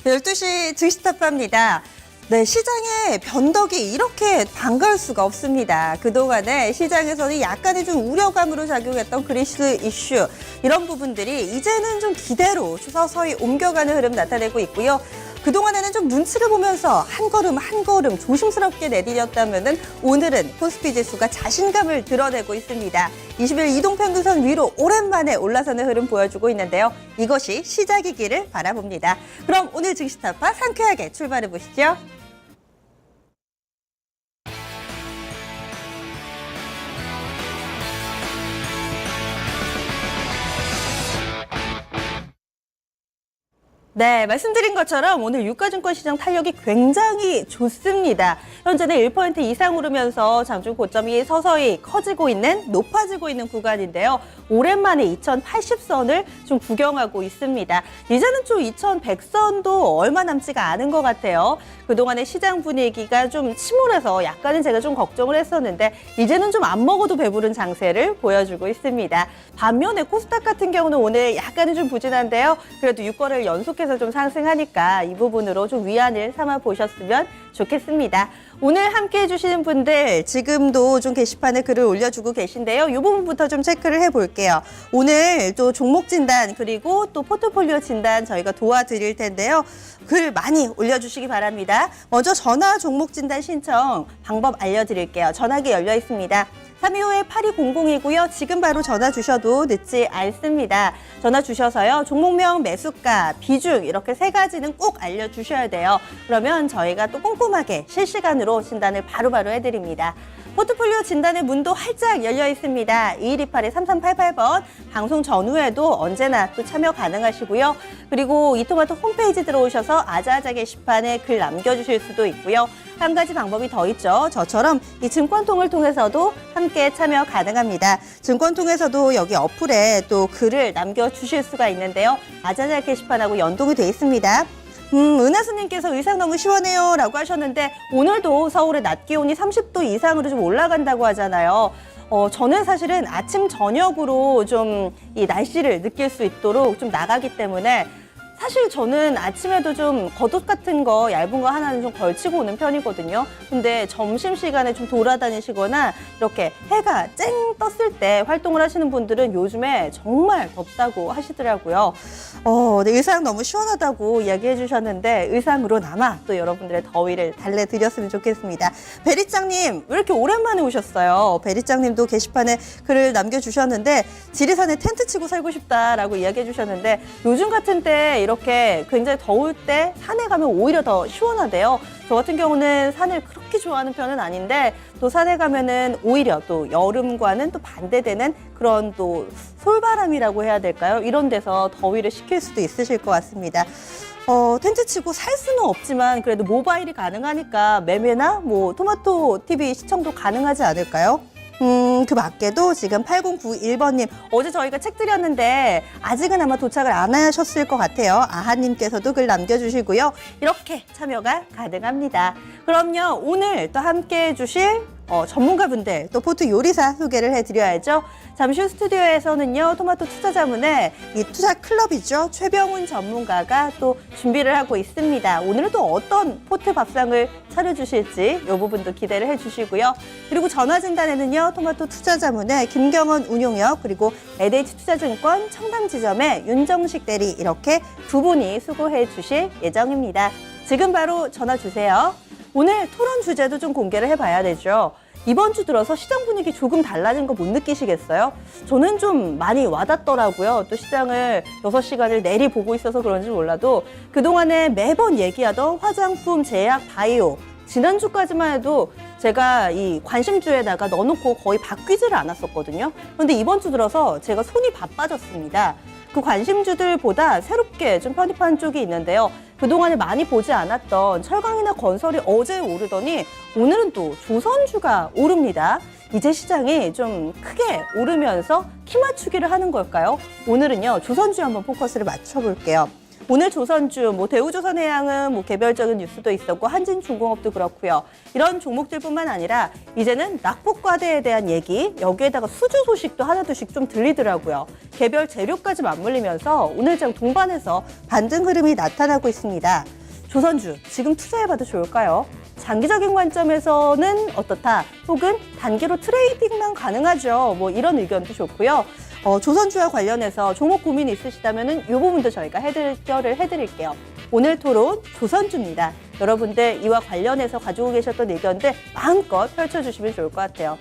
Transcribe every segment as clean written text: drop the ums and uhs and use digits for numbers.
12시 증시타파입니다. 네, 시장의 변덕이 이렇게 반가울 수가 없습니다. 그동안에 시장에서는 약간의 좀 우려감으로 작용했던 그리스 이슈, 이런 부분들이 이제는 좀 기대로 서서히 옮겨가는 흐름 나타내고 있고요. 그동안에는 좀 눈치를 보면서 한 걸음 한 걸음 조심스럽게 내디뎠다면은 오늘은 코스피 지수가 자신감을 드러내고 있습니다. 20일 이동평균선 위로 오랜만에 올라서는 흐름 보여주고 있는데요. 이것이 시작이기를 바라봅니다. 그럼 오늘 증시타파 상쾌하게 출발해 보시죠. 네, 말씀드린 것처럼 오늘 유가증권 시장 탄력이 굉장히 좋습니다. 현재는 1% 이상 오르면서 장중 고점이 서서히 커지고 있는, 높아지고 있는 구간인데요. 오랜만에 2080선을 좀 구경하고 있습니다. 이제는 좀 2100선도 얼마 남지가 않은 것 같아요. 그동안의 시장 분위기가 좀 침울해서 약간은 제가 좀 걱정을 했었는데 이제는 좀 안 먹어도 배부른 장세를 보여주고 있습니다. 반면에 코스닥 같은 경우는 오늘 약간은 좀 부진한데요. 그래도 6거래일 연속해서 좀 상승하니까 이 부분으로 좀 위안을 삼아 보셨으면 좋겠습니다. 오늘 함께 해주시는 분들 지금도 좀 게시판에 글을 올려주고 계신데요. 이 부분부터 좀 체크를 해볼게요. 오늘 또 종목 진단 그리고 또 포트폴리오 진단 저희가 도와드릴 텐데요. 글 많이 올려주시기 바랍니다. 먼저 전화 종목 진단 신청 방법 알려드릴게요. 전화기 열려 있습니다. 325-8200이고요. 지금 바로 전화 주셔도 늦지 않습니다. 전화 주셔서요. 종목명, 매수가, 비중 이렇게 세 가지는 꼭 알려주셔야 돼요. 그러면 저희가 또 꼼꼼하게 실시간으로 진단을 바로바로 해드립니다. 포트폴리오 진단의 문도 활짝 열려 있습니다. 2128-3388번 방송 전후에도 언제나 또 참여 가능하시고요. 그리고 이토마토 홈페이지 들어오셔서 아자아자 게시판에 글 남겨주실 수도 있고요. 한 가지 방법이 더 있죠. 저처럼 이 증권통을 통해서도 함께 참여 가능합니다. 증권통에서도 여기 어플에 또 글을 남겨주실 수가 있는데요. 아자아자 게시판하고 연동이 돼 있습니다. 은하수님께서 의상 너무 시원해요 라고 하셨는데 오늘도 서울의 낮 기온이 30도 이상으로 좀 올라간다고 하잖아요. 저는 사실은 아침 저녁으로 좀 이 날씨를 느낄 수 있도록 좀 나가기 때문에 사실 저는 아침에도 좀 겉옷 같은 거 얇은 거 하나는 좀 걸치고 오는 편이거든요. 근데 점심시간에 좀 돌아다니시거나 이렇게 해가 쨍 떴을 때 활동을 하시는 분들은 요즘에 정말 덥다고 하시더라고요. 네, 의상 너무 시원하다고 이야기해 주셨는데 의상으로나마 또 여러분들의 더위를 달래드렸으면 좋겠습니다. 베리짱님 왜 이렇게 오랜만에 오셨어요? 베리짱님도 게시판에 글을 남겨주셨는데 지리산에 텐트 치고 살고 싶다라고 이야기해 주셨는데 요즘 같은 때 이렇게 굉장히 더울 때 산에 가면 오히려 더 시원하대요. 저 같은 경우는 산을 그렇게 좋아하는 편은 아닌데 또 산에 가면은 오히려 또 여름과는 또 반대되는 그런 또 솔바람이라고 해야 될까요? 이런 데서 더위를 식힐 수도 있으실 것 같습니다. 텐트 치고 살 수는 없지만 그래도 모바일이 가능하니까 매매나 뭐 토마토 TV 시청도 가능하지 않을까요? 그 밖에도 지금 8091번님 어제 저희가 책 드렸는데 아직은 아마 도착을 안 하셨을 것 같아요. 아하님께서도 글 남겨주시고요. 이렇게 참여가 가능합니다. 그럼요 오늘 또 함께 해주실 전문가분들 또 포트 요리사 소개를 해드려야죠. 잠시 후 스튜디오에서는요 토마토 투자자문의 이 투자 클럽이죠 최병훈 전문가가 또 준비를 하고 있습니다. 오늘은 또 어떤 포트 밥상을 차려주실지 이 부분도 기대를 해주시고요. 그리고 전화 진단에는요 토마토 투자자문의 김경원 운용역 그리고 LH투자증권 청담지점의 윤정식 대리 이렇게 두 분이 수고해 주실 예정입니다. 지금 바로 전화 주세요. 오늘 토론 주제도 좀 공개를 해봐야 되죠. 이번 주 들어서 시장 분위기 조금 달라진 거 못 느끼시겠어요? 저는 좀 많이 와닿더라고요. 또 시장을 6시간을 내리 보고 있어서 그런지 몰라도 그동안에 매번 얘기하던 화장품, 제약, 바이오 지난주까지만 해도 제가 이 관심주에다가 넣어놓고 거의 바뀌지를 않았었거든요. 그런데 이번 주 들어서 제가 손이 바빠졌습니다. 그 관심주들보다 새롭게 좀 편입한 쪽이 있는데요. 그동안에 많이 보지 않았던 철강이나 건설이 어제 오르더니 오늘은 또 조선주가 오릅니다. 이제 시장이 좀 크게 오르면서 키 맞추기를 하는 걸까요? 오늘은요 조선주에 한번 포커스를 맞춰볼게요. 오늘 조선주, 대우조선해양은 개별적인 뉴스도 있었고 한진중공업도 그렇고요. 이런 종목들뿐만 아니라 이제는 낙폭과대에 대한 얘기, 여기에다가 수주 소식도 하나둘씩 좀 들리더라고요. 개별 재료까지 맞물리면서 오늘장 동반해서 반등 흐름이 나타나고 있습니다. 조선주, 지금 투자해봐도 좋을까요? 장기적인 관점에서는 어떻다, 혹은 단기로 트레이딩만 가능하죠. 이런 의견도 좋고요. 조선주와 관련해서 종목 고민 있으시다면 이 부분도 저희가 해결을 해드릴게요. 오늘 토론 조선주입니다. 여러분들 이와 관련해서 가지고 계셨던 의견들 마음껏 펼쳐주시면 좋을 것 같아요.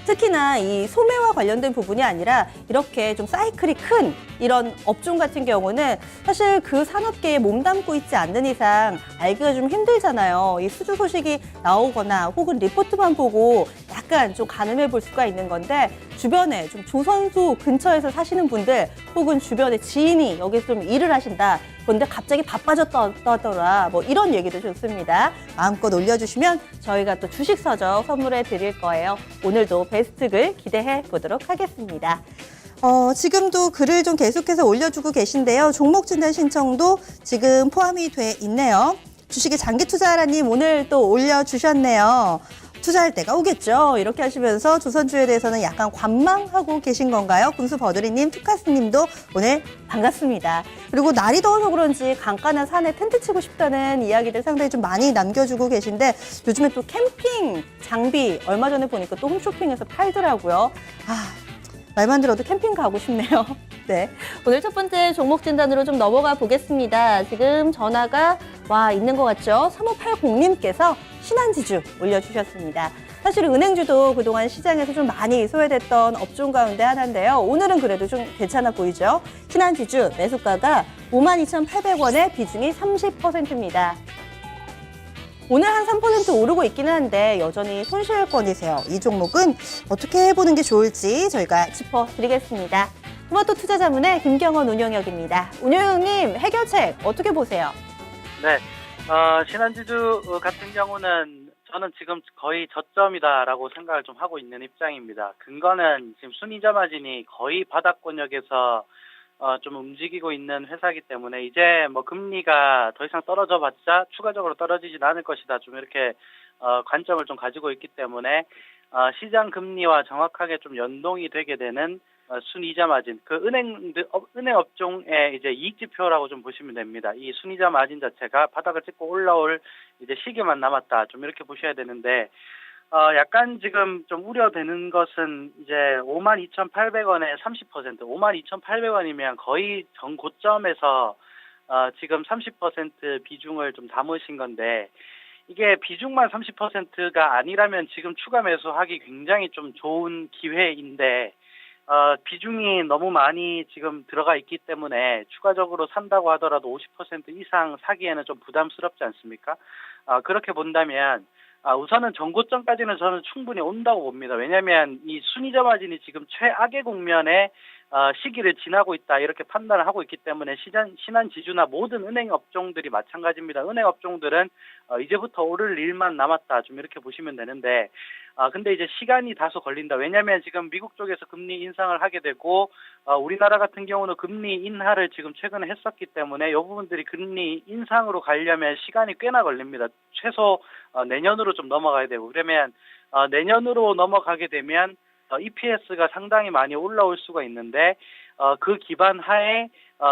특히나 이 소매와 관련된 부분이 아니라 이렇게 좀 사이클이 큰 이런 업종 같은 경우는 사실 그 산업계에 몸담고 있지 않는 이상 알기가 좀 힘들잖아요. 이 수주 소식이 나오거나 혹은 리포트만 보고 약간 좀 가늠해 볼 수가 있는 건데, 주변에 좀 조선소 근처에서 사시는 분들 혹은 주변에 지인이 여기서 좀 일을 하신다, 그런데 갑자기 바빠졌다더라, 이런 얘기도 좋습니다. 마음껏 올려주시면 저희가 또 주식 서적 선물해 드릴 거예요. 오늘도 베스트 글 기대해 보도록 하겠습니다. 지금도 글을 좀 계속해서 올려주고 계신데요. 종목 진단 신청도 지금 포함이 돼 있네요. 주식에 장기 투자하라님 오늘 또 올려주셨네요. 투자할 때가 오겠죠. 이렇게 하시면서 조선주에 대해서는 약간 관망하고 계신 건가요? 군수 버드리님, 투카스님도 오늘 반갑습니다. 그리고 날이 더워서 그런지 강가나 산에 텐트 치고 싶다는 이야기들 상당히 좀 많이 남겨주고 계신데, 요즘에 또 캠핑 장비 얼마 전에 보니까 또 홈쇼핑에서 팔더라고요. 말만 들어도 캠핑 가고 싶네요. 네, 오늘 첫 번째 종목 진단으로 좀 넘어가 보겠습니다. 지금 전화가 와 있는 것 같죠? 3580님께서 신한지주 올려주셨습니다. 사실 은행주도 그동안 시장에서 좀 많이 소외됐던 업종 가운데 하나인데요. 오늘은 그래도 좀 괜찮아 보이죠? 신한지주 매수가가 52,800원에 비중이 30%입니다. 오늘 한 3% 오르고 있기는 한데 여전히 손실권이세요. 이 종목은 어떻게 해보는 게 좋을지 저희가 짚어드리겠습니다. 토마토 투자자문의 김경원 운용역입니다. 운용역님, 해결책 어떻게 보세요? 네, 신한지주 같은 경우는 저는 지금 거의 저점이다라고 생각을 좀 하고 있는 입장입니다. 근거는 지금 순이자 마진이 거의 바닥권역에서 좀 움직이고 있는 회사이기 때문에 이제 금리가 더 이상 떨어져 봤자 추가적으로 떨어지진 않을 것이다. 좀 이렇게 관점을 좀 가지고 있기 때문에 시장 금리와 정확하게 좀 연동이 되게 되는 순이자 마진, 그 은행 업종의 이제 이익 지표라고 좀 보시면 됩니다. 이 순이자 마진 자체가 바닥을 찍고 올라올 이제 시기만 남았다. 좀 이렇게 보셔야 되는데, 약간 지금 좀 우려되는 것은 이제 52,800원에 30%, 52,800원이면 거의 전 고점에서 지금 30% 비중을 좀 담으신 건데, 이게 비중만 30%가 아니라면 지금 추가 매수하기 굉장히 좀 좋은 기회인데, 비중이 너무 많이 지금 들어가 있기 때문에 추가적으로 산다고 하더라도 50% 이상 사기에는 좀 부담스럽지 않습니까? 그렇게 본다면 우선은 전고점까지는 저는 충분히 온다고 봅니다. 왜냐하면 이 순이자 마진이 지금 최악의 국면에 시기를 지나고 있다, 이렇게 판단을 하고 있기 때문에 신한지주나 모든 은행 업종들이 마찬가지입니다. 은행 업종들은 이제부터 오를 일만 남았다, 좀 이렇게 보시면 되는데, 근데 이제 시간이 다소 걸린다. 왜냐하면 지금 미국 쪽에서 금리 인상을 하게 되고 우리나라 같은 경우는 금리 인하를 지금 최근에 했었기 때문에 이 부분들이 금리 인상으로 가려면 시간이 꽤나 걸립니다. 최소 내년으로 좀 넘어가야 되고, 그러면 내년으로 넘어가게 되면 EPS가 상당히 많이 올라올 수가 있는데, 그 기반 하에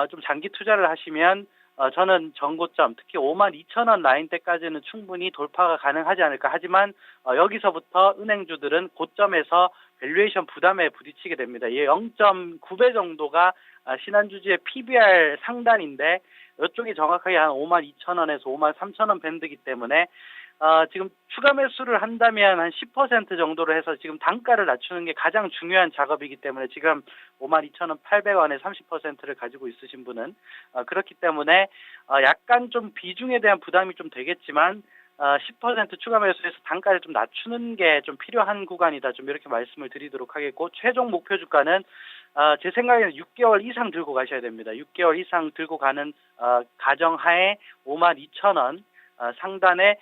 좀 장기 투자를 하시면 저는 전고점, 특히 52,000원 라인대까지는 충분히 돌파가 가능하지 않을까. 하지만 여기서부터 은행주들은 고점에서 밸류에이션 부담에 부딪히게 됩니다. 이 0.9배 정도가 신한주주의 PBR 상단인데, 이쪽이 정확하게 한 52,000원에서 53,000원 밴드이기 때문에 지금 추가 매수를 한다면 한 10% 정도로 해서 지금 단가를 낮추는 게 가장 중요한 작업이기 때문에, 지금 52,800원에 30%를 가지고 있으신 분은 그렇기 때문에 약간 좀 비중에 대한 부담이 좀 되겠지만 10% 추가 매수해서 단가를 좀 낮추는 게 좀 필요한 구간이다, 좀 이렇게 말씀을 드리도록 하겠고, 최종 목표 주가는 제 생각에는 6개월 이상 들고 가셔야 됩니다. 6개월 이상 들고 가는 가정하에 52,000원 상단에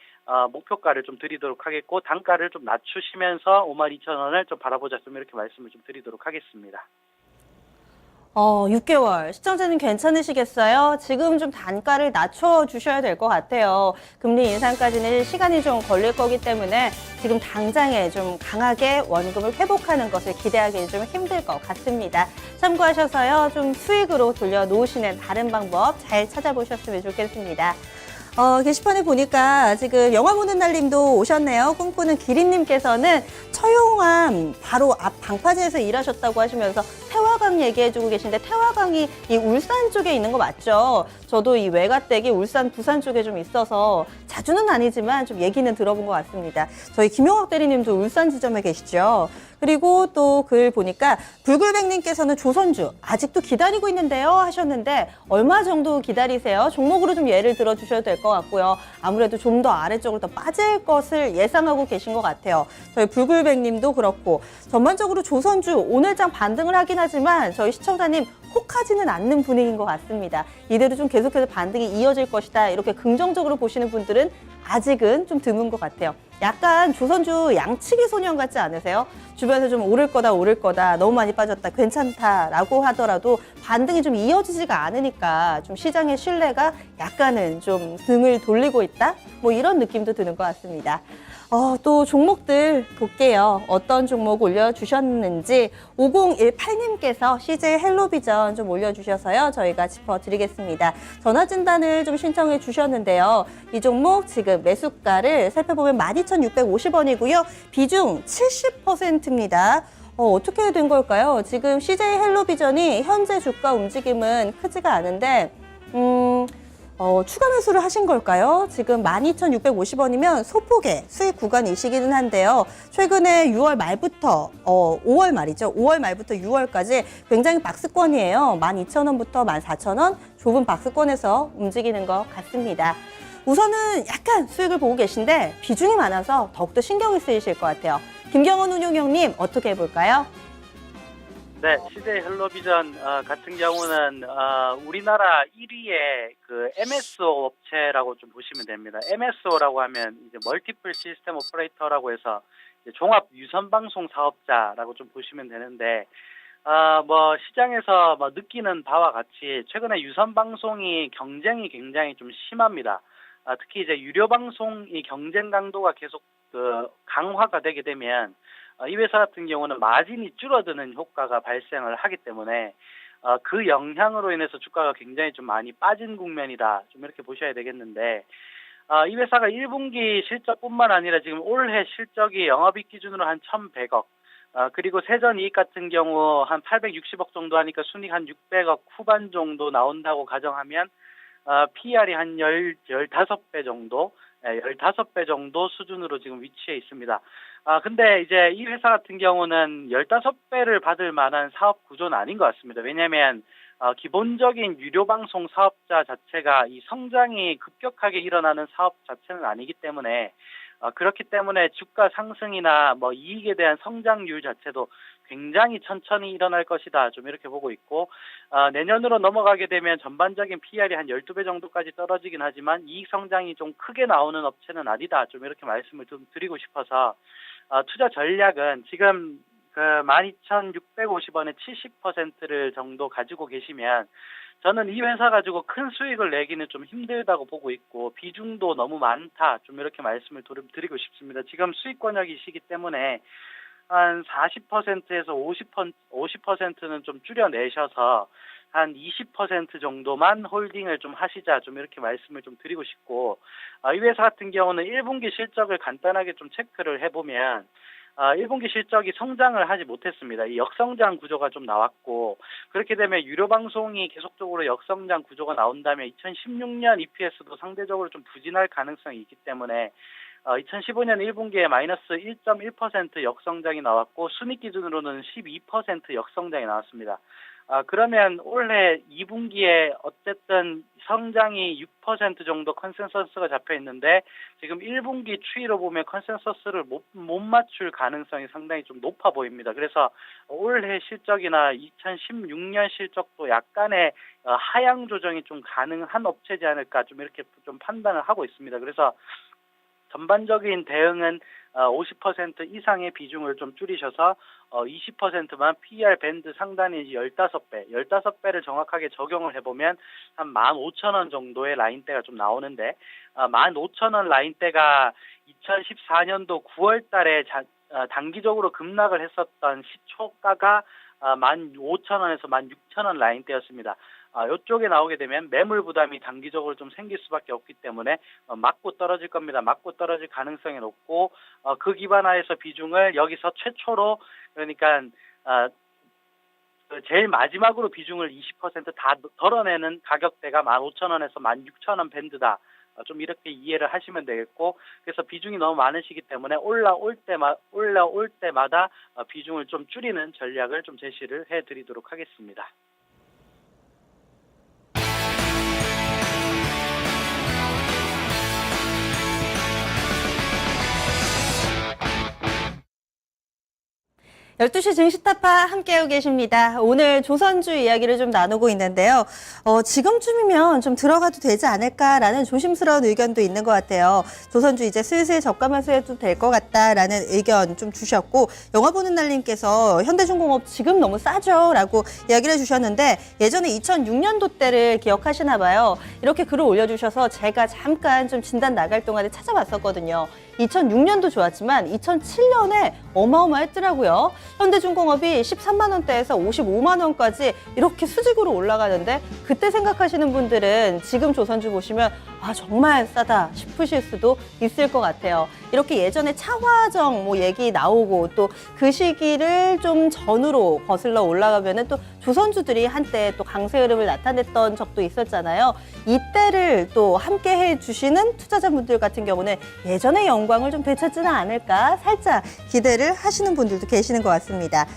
목표가를 좀 드리도록 하겠고, 단가를 좀 낮추시면서 52,000원을 좀 바라보자, 좀 이렇게 말씀을 좀 드리도록 하겠습니다. 6개월. 시청자님 괜찮으시겠어요? 지금 좀 단가를 낮춰주셔야 될 것 같아요. 금리 인상까지는 시간이 좀 걸릴 거기 때문에 지금 당장에 좀 강하게 원금을 회복하는 것을 기대하기는 좀 힘들 것 같습니다. 참고하셔서요. 좀 수익으로 돌려놓으시는 다른 방법 잘 찾아보셨으면 좋겠습니다. 게시판에 보니까 지금 영화 보는 날님도 오셨네요. 꿈꾸는 기린님께서는 처용암 바로 앞 방파제에서 일하셨다고 하시면서 태화강 얘기해주고 계신데 태화강이 이 울산 쪽에 있는 거 맞죠? 저도 이 외가댁이 울산, 부산 쪽에 좀 있어서 자주는 아니지만 좀 얘기는 들어본 것 같습니다. 저희 김용학 대리님도 울산 지점에 계시죠? 그리고 또 글 보니까 불굴백님께서는 조선주 아직도 기다리고 있는데요 하셨는데 얼마 정도 기다리세요? 종목으로 좀 예를 들어주셔도 될 것 같고요. 아무래도 좀 더 아래쪽으로 더 빠질 것을 예상하고 계신 것 같아요. 저희 불굴백님도 그렇고 전반적으로 조선주 오늘장 반등을 하긴 하지만 저희 시청자님 혹하지는 않는 분위기인 것 같습니다. 이대로 좀 계속해서 반등이 이어질 것이다 이렇게 긍정적으로 보시는 분들은 아직은 좀 드문 것 같아요. 약간 조선주 양치기 소년 같지 않으세요? 주변에서 좀 오를 거다, 너무 많이 빠졌다, 괜찮다라고 하더라도 반등이 좀 이어지지가 않으니까 좀 시장의 신뢰가 약간은 좀 등을 돌리고 있다? 뭐 이런 느낌도 드는 것 같습니다. 또 종목들 볼게요. 어떤 종목 올려주셨는지 5018님께서 CJ 헬로비전 좀 올려주셔서요. 저희가 짚어드리겠습니다. 전화진단을 좀 신청해 주셨는데요. 이 종목 지금 매수가를 살펴보면 12,650원이고요. 비중 70%입니다. 어떻게 된 걸까요? 지금 CJ 헬로비전이 현재 주가 움직임은 크지가 않은데 추가 매수를 하신 걸까요? 지금 12,650원이면 소폭의 수익 구간이시기는 한데요. 최근에 6월 말부터 5월 말이죠. 5월 말부터 6월까지 굉장히 박스권이에요. 12,000원부터 14,000원 좁은 박스권에서 움직이는 것 같습니다. 우선은 약간 수익을 보고 계신데 비중이 많아서 더욱더 신경이 쓰이실 것 같아요. 김경원 운용형님 어떻게 해볼까요? 네, CJ 헬로비전 같은 경우는 우리나라 1위의 그 MSO 업체라고 좀 보시면 됩니다. MSO라고 하면 이제 멀티플 시스템 오퍼레이터라고 해서 이제 종합 유선 방송 사업자라고 좀 보시면 되는데 뭐 시장에서 뭐 느끼는 바와 같이 최근에 유선 방송이 경쟁이 굉장히 좀 심합니다. 특히 이제 유료 방송이 경쟁 강도가 계속 강화가 되게 되면 이 회사 같은 경우는 마진이 줄어드는 효과가 발생을 하기 때문에 그 영향으로 인해서 주가가 굉장히 좀 많이 빠진 국면이다. 좀 이렇게 보셔야 되겠는데 이 회사가 1분기 실적뿐만 아니라 지금 올해 실적이 영업이익 기준으로 한 1,100억 그리고 세전이익 같은 경우 한 860억 정도 하니까 순이익 한 600억 후반 정도 나온다고 가정하면 PR이 한 15배 정도 15배 정도 수준으로 지금 위치해 있습니다. 근데 이제 이 회사 같은 경우는 15배를 받을 만한 사업 구조는 아닌 것 같습니다. 왜냐하면 기본적인 유료 방송 사업자 자체가 이 성장이 급격하게 일어나는 사업 자체는 아니기 때문에 그렇기 때문에 주가 상승이나 뭐 이익에 대한 성장률 자체도 굉장히 천천히 일어날 것이다. 좀 이렇게 보고 있고 내년으로 넘어가게 되면 전반적인 PR이 한 12배 정도까지 떨어지긴 하지만 이익 성장이 좀 크게 나오는 업체는 아니다. 좀 이렇게 말씀을 좀 드리고 싶어서 투자 전략은 지금 그 12,650원의 70%를 정도 가지고 계시면 저는 이 회사 가지고 큰 수익을 내기는 좀 힘들다고 보고 있고 비중도 너무 많다. 좀 이렇게 말씀을 드리고 싶습니다. 지금 수익권역이시기 때문에 한 40%에서 50%는 좀 줄여내셔서 한 20% 정도만 홀딩을 좀 하시자. 좀 이렇게 말씀을 좀 드리고 싶고 이 회사 같은 경우는 1분기 실적을 간단하게 좀 체크를 해보면 1분기 실적이 성장을 하지 못했습니다. 이 역성장 구조가 좀 나왔고 그렇게 되면 유료 방송이 계속적으로 역성장 구조가 나온다면 2016년 EPS도 상대적으로 좀 부진할 가능성이 있기 때문에 2015년 1분기에 마이너스 1.1% 역성장이 나왔고 순이익 기준으로는 12% 역성장이 나왔습니다. 그러면 올해 2분기에 어쨌든 성장이 6% 정도 컨센서스가 잡혀 있는데 지금 1분기 추이로 보면 컨센서스를 못 맞출 가능성이 상당히 좀 높아 보입니다. 그래서 올해 실적이나 2016년 실적도 약간의 하향 조정이 좀 가능한 업체지 않을까 좀 이렇게 좀 판단을 하고 있습니다. 그래서 전반적인 대응은 50% 이상의 비중을 좀 줄이셔서 20%만 PER 밴드 상단이 15배, 15배를 정확하게 적용을 해보면 한 15,000원 정도의 라인대가 좀 나오는데 15,000원 라인대가 2014년도 9월 달에 단기적으로 급락을 했었던 시초가가 15,000원에서 16,000원 라인대였습니다. 이쪽에 나오게 되면 매물 부담이 단기적으로 좀 생길 수밖에 없기 때문에 맞고 떨어질 겁니다. 맞고 떨어질 가능성이 높고 그 기반하에서 비중을 여기서 최초로 그러니까 제일 마지막으로 비중을 20%다 덜어내는 가격대가 15,000원에서 16,000원 밴드다. 좀 이렇게 이해를 하시면 되겠고, 그래서 비중이 너무 많으시기 때문에 올라올 때마다 비중을 좀 줄이는 전략을 좀 제시를 해드리도록 하겠습니다. 12시 증시타파 함께하고 계십니다. 오늘 조선주 이야기를 좀 나누고 있는데요. 지금쯤이면 좀 들어가도 되지 않을까라는 조심스러운 의견도 있는 것 같아요. 조선주 이제 슬슬 저가매수 해도 될 것 같다라는 의견 좀 주셨고, 영화 보는 날님께서 현대중공업 지금 너무 싸죠? 라고 이야기를 해주셨는데, 예전에 2006년도 때를 기억하시나 봐요. 이렇게 글을 올려주셔서 제가 잠깐 좀 진단 나갈 동안에 찾아봤었거든요. 2006년도 좋았지만 2007년에 어마어마했더라고요. 현대중공업이 13만 원대에서 55만 원까지 이렇게 수직으로 올라가는데, 그때 생각하시는 분들은 지금 조선주 보시면 정말 싸다 싶으실 수도 있을 것 같아요. 이렇게 예전에 차화정 얘기 나오고 또 그 시기를 좀 전으로 거슬러 올라가면은 또 조선주들이 한때 또 강세 흐름을 나타냈던 적도 있었잖아요. 이때를 또 함께 해주시는 투자자분들 같은 경우는 예전의 영광을 좀 되찾지는 않을까 살짝 기대를 하시는 분들도 계시는 것 같습니다.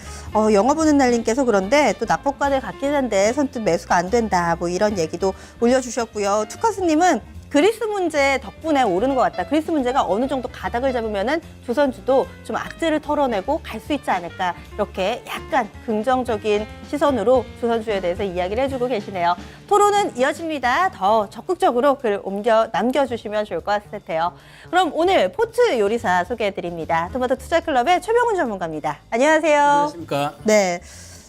영화 보는 날님께서 그런데 또 낙폭관을 갖긴 한데 선뜻 매수가 안 된다 이런 얘기도 올려주셨고요. 투카스님은 그리스 문제 덕분에 오르는 것 같다. 그리스 문제가 어느 정도 가닥을 잡으면은 조선주도 좀 악재를 털어내고 갈 수 있지 않을까. 이렇게 약간 긍정적인 시선으로 조선주에 대해서 이야기를 해주고 계시네요. 토론은 이어집니다. 더 적극적으로 글 남겨주시면 좋을 것 같아요. 그럼 오늘 포트 요리사 소개해드립니다. 토마토 투자클럽의 최병훈 전문가입니다. 안녕하세요. 안녕하십니까. 네.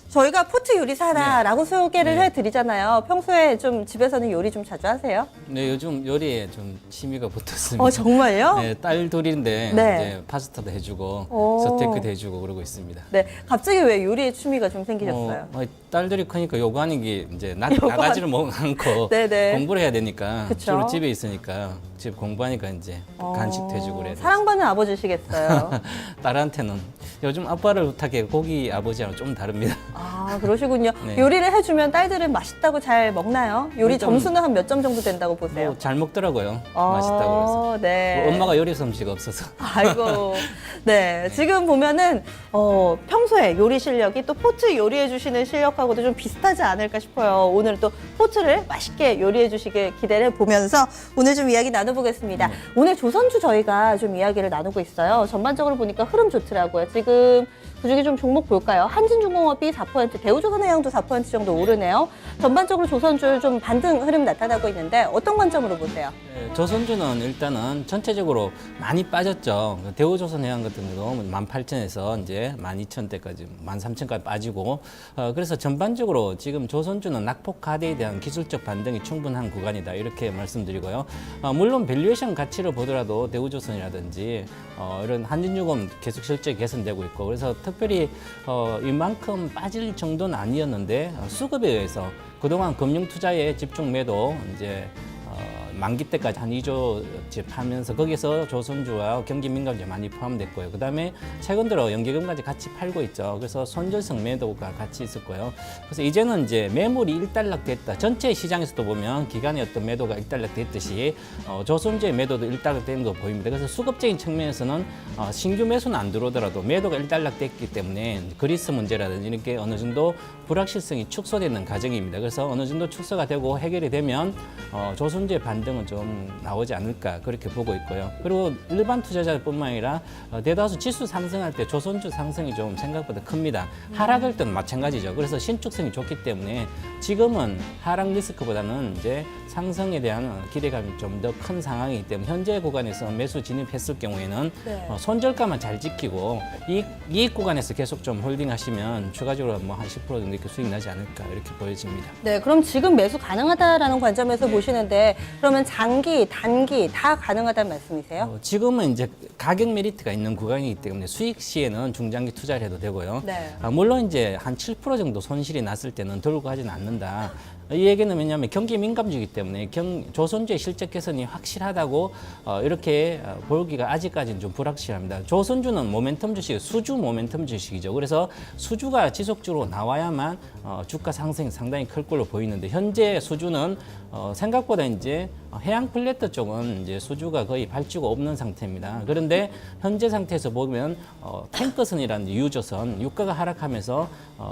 저희가 포트 요리사다라고 소개를 해드리잖아요. 평소에 좀 집에서는 요리 좀 자주 하세요? 네, 요즘 요리에 좀 취미가 붙었습니다. 정말요? 네, 딸 둘인데 네. 이제 파스타도 해주고 오. 스테이크도 해주고 그러고 있습니다. 네. 갑자기 왜 요리에 취미가 좀 생기셨어요? 딸들이 크니까 요구하는 게 이제 나가지를 않고 네네. 공부를 해야 되니까 그쵸? 주로 집에 있으니까 집 공부하니까 이제 간식도 해주고 그래야 돼요. 사랑받는 아버지시겠어요. 딸한테는 요즘 아빠를 부탁해 고기 아버지랑 좀 다릅니다. 그러시군요. 네. 요리를 해주면 딸들은 맛있다고 잘 먹나요? 요리 좀- 점수는 한 몇 점 정도 된다고 보세요? 잘 먹더라고요. 맛있다고 그래서. 네. 엄마가 요리 솜씨가 없어서. 아이고. 네. 지금 보면은, 평소에 요리 실력이 또 포트 요리해 주시는 실력하고도 좀 비슷하지 않을까 싶어요. 오늘 또 포트를 맛있게 요리해 주시길 기대를 보면서 오늘 좀 이야기 나눠보겠습니다. 오늘 조선주 저희가 좀 이야기를 나누고 있어요. 전반적으로 보니까 흐름 좋더라고요. 지금 그중에 좀 종목 볼까요? 한진중공업이 4%, 대우조선해양도 4% 정도 오르네요. 전반적으로 조선주 좀 반등 흐름 나타나고 있는데 어떤 관점으로 보세요? 네, 조선주는 일단은 전체적으로 많이 빠졌죠. 대우조선해양 같은 경우는 18,000에서 이제 12,000대까지, 13,000까지 빠지고, 그래서 전반적으로 지금 조선주는 낙폭 하대에 대한 기술적 반등이 충분한 구간이다. 이렇게 말씀드리고요. 물론 밸류에이션 가치를 보더라도 대우조선이라든지 이런 한진중공업 계속 실적이 개선되고 있고, 그래서 특별히 이만큼 빠질 정도는 아니었는데 수급에 의해서 그동안 금융투자에 집중 매도 이제 만기 때까지 한 2조 집 하면서 거기서 조선주와 경기민감주 많이 포함됐고요. 그다음에 최근 들어 연기금까지 같이 팔고 있죠. 그래서 손절성 매도가 같이 있을 거예요. 그래서 이제는 이제 매물이 일단락됐다. 전체 시장에서도 보면 기간의 어떤 매도가 일단락됐듯이 조선주의 매도도 일단락된 거 보입니다. 그래서 수급적인 측면에서는 신규 매수는 안 들어오더라도 매도가 일단락됐기 때문에 그리스 문제라든지 이렇게 어느 정도 불확실성이 축소되는 과정입니다. 그래서 어느 정도 축소가 되고 해결이 되면 조선주의 반등 반등은 좀 나오지 않을까 그렇게 보고 있고요. 그리고 일반 투자자뿐만 아니라 대다수 지수 상승할 때 조선주 상승이 좀 생각보다 큽니다. 하락할 때는 마찬가지죠. 그래서 신축성이 좋기 때문에 지금은 하락 리스크보다는 이제 상승에 대한 기대감이 좀 더 큰 상황이기 때문에 현재 구간에서 매수 진입했을 경우에는 네. 손절가만 잘 지키고 이익 구간에서 계속 좀 홀딩하시면 추가적으로 뭐 한 10% 정도 이렇게 수익 나지 않을까 이렇게 보여집니다. 네, 그럼 지금 매수 가능하다라는 관점에서 보시는데 그러면 장기, 단기 다 가능하다는 말씀이세요? 지금은 이제 가격 메리트가 있는 구간이기 때문에 수익 시에는 중장기 투자를 해도 되고요. 네. 물론 이제 한 7% 정도 손실이 났을 때는 들고 하지는 않는다. 이 얘기는 왜냐하면 경기 민감주이기 때문에 조선주의 실적 개선이 확실하다고 이렇게 보기가 아직까지는 좀 불확실합니다. 조선주는 모멘텀 주식, 수주 모멘텀 주식이죠. 그래서 수주가 지속적으로 나와야만 주가 상승이 상당히 클 걸로 보이는데 현재 수주는 생각보다 이제 해양 플랫 쪽은 이제 수주가 거의 발주가 없는 상태입니다. 그런데 현재 상태에서 보면 탱커선이라는 유조선 유가가 하락하면서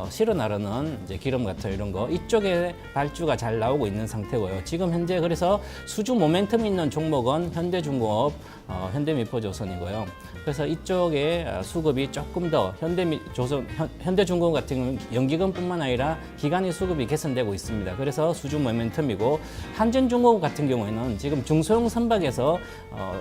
실어 나르는 이제 기름 같은 이런 거 이쪽에 발주가 잘 나오고 있는 상태고요. 지금 현재 그래서 수주 모멘텀 있는 종목은 현대중공업, 현대미포조선이고요. 그래서 이쪽에 수급이 조금 더 현대중공업 같은 경우는 연기금뿐만 아니라 기간의 수급이 개선되고 있습니다. 그래서 수주 모멘텀이고 한전중공업 같은 경우에는 지금 중소형 선박에서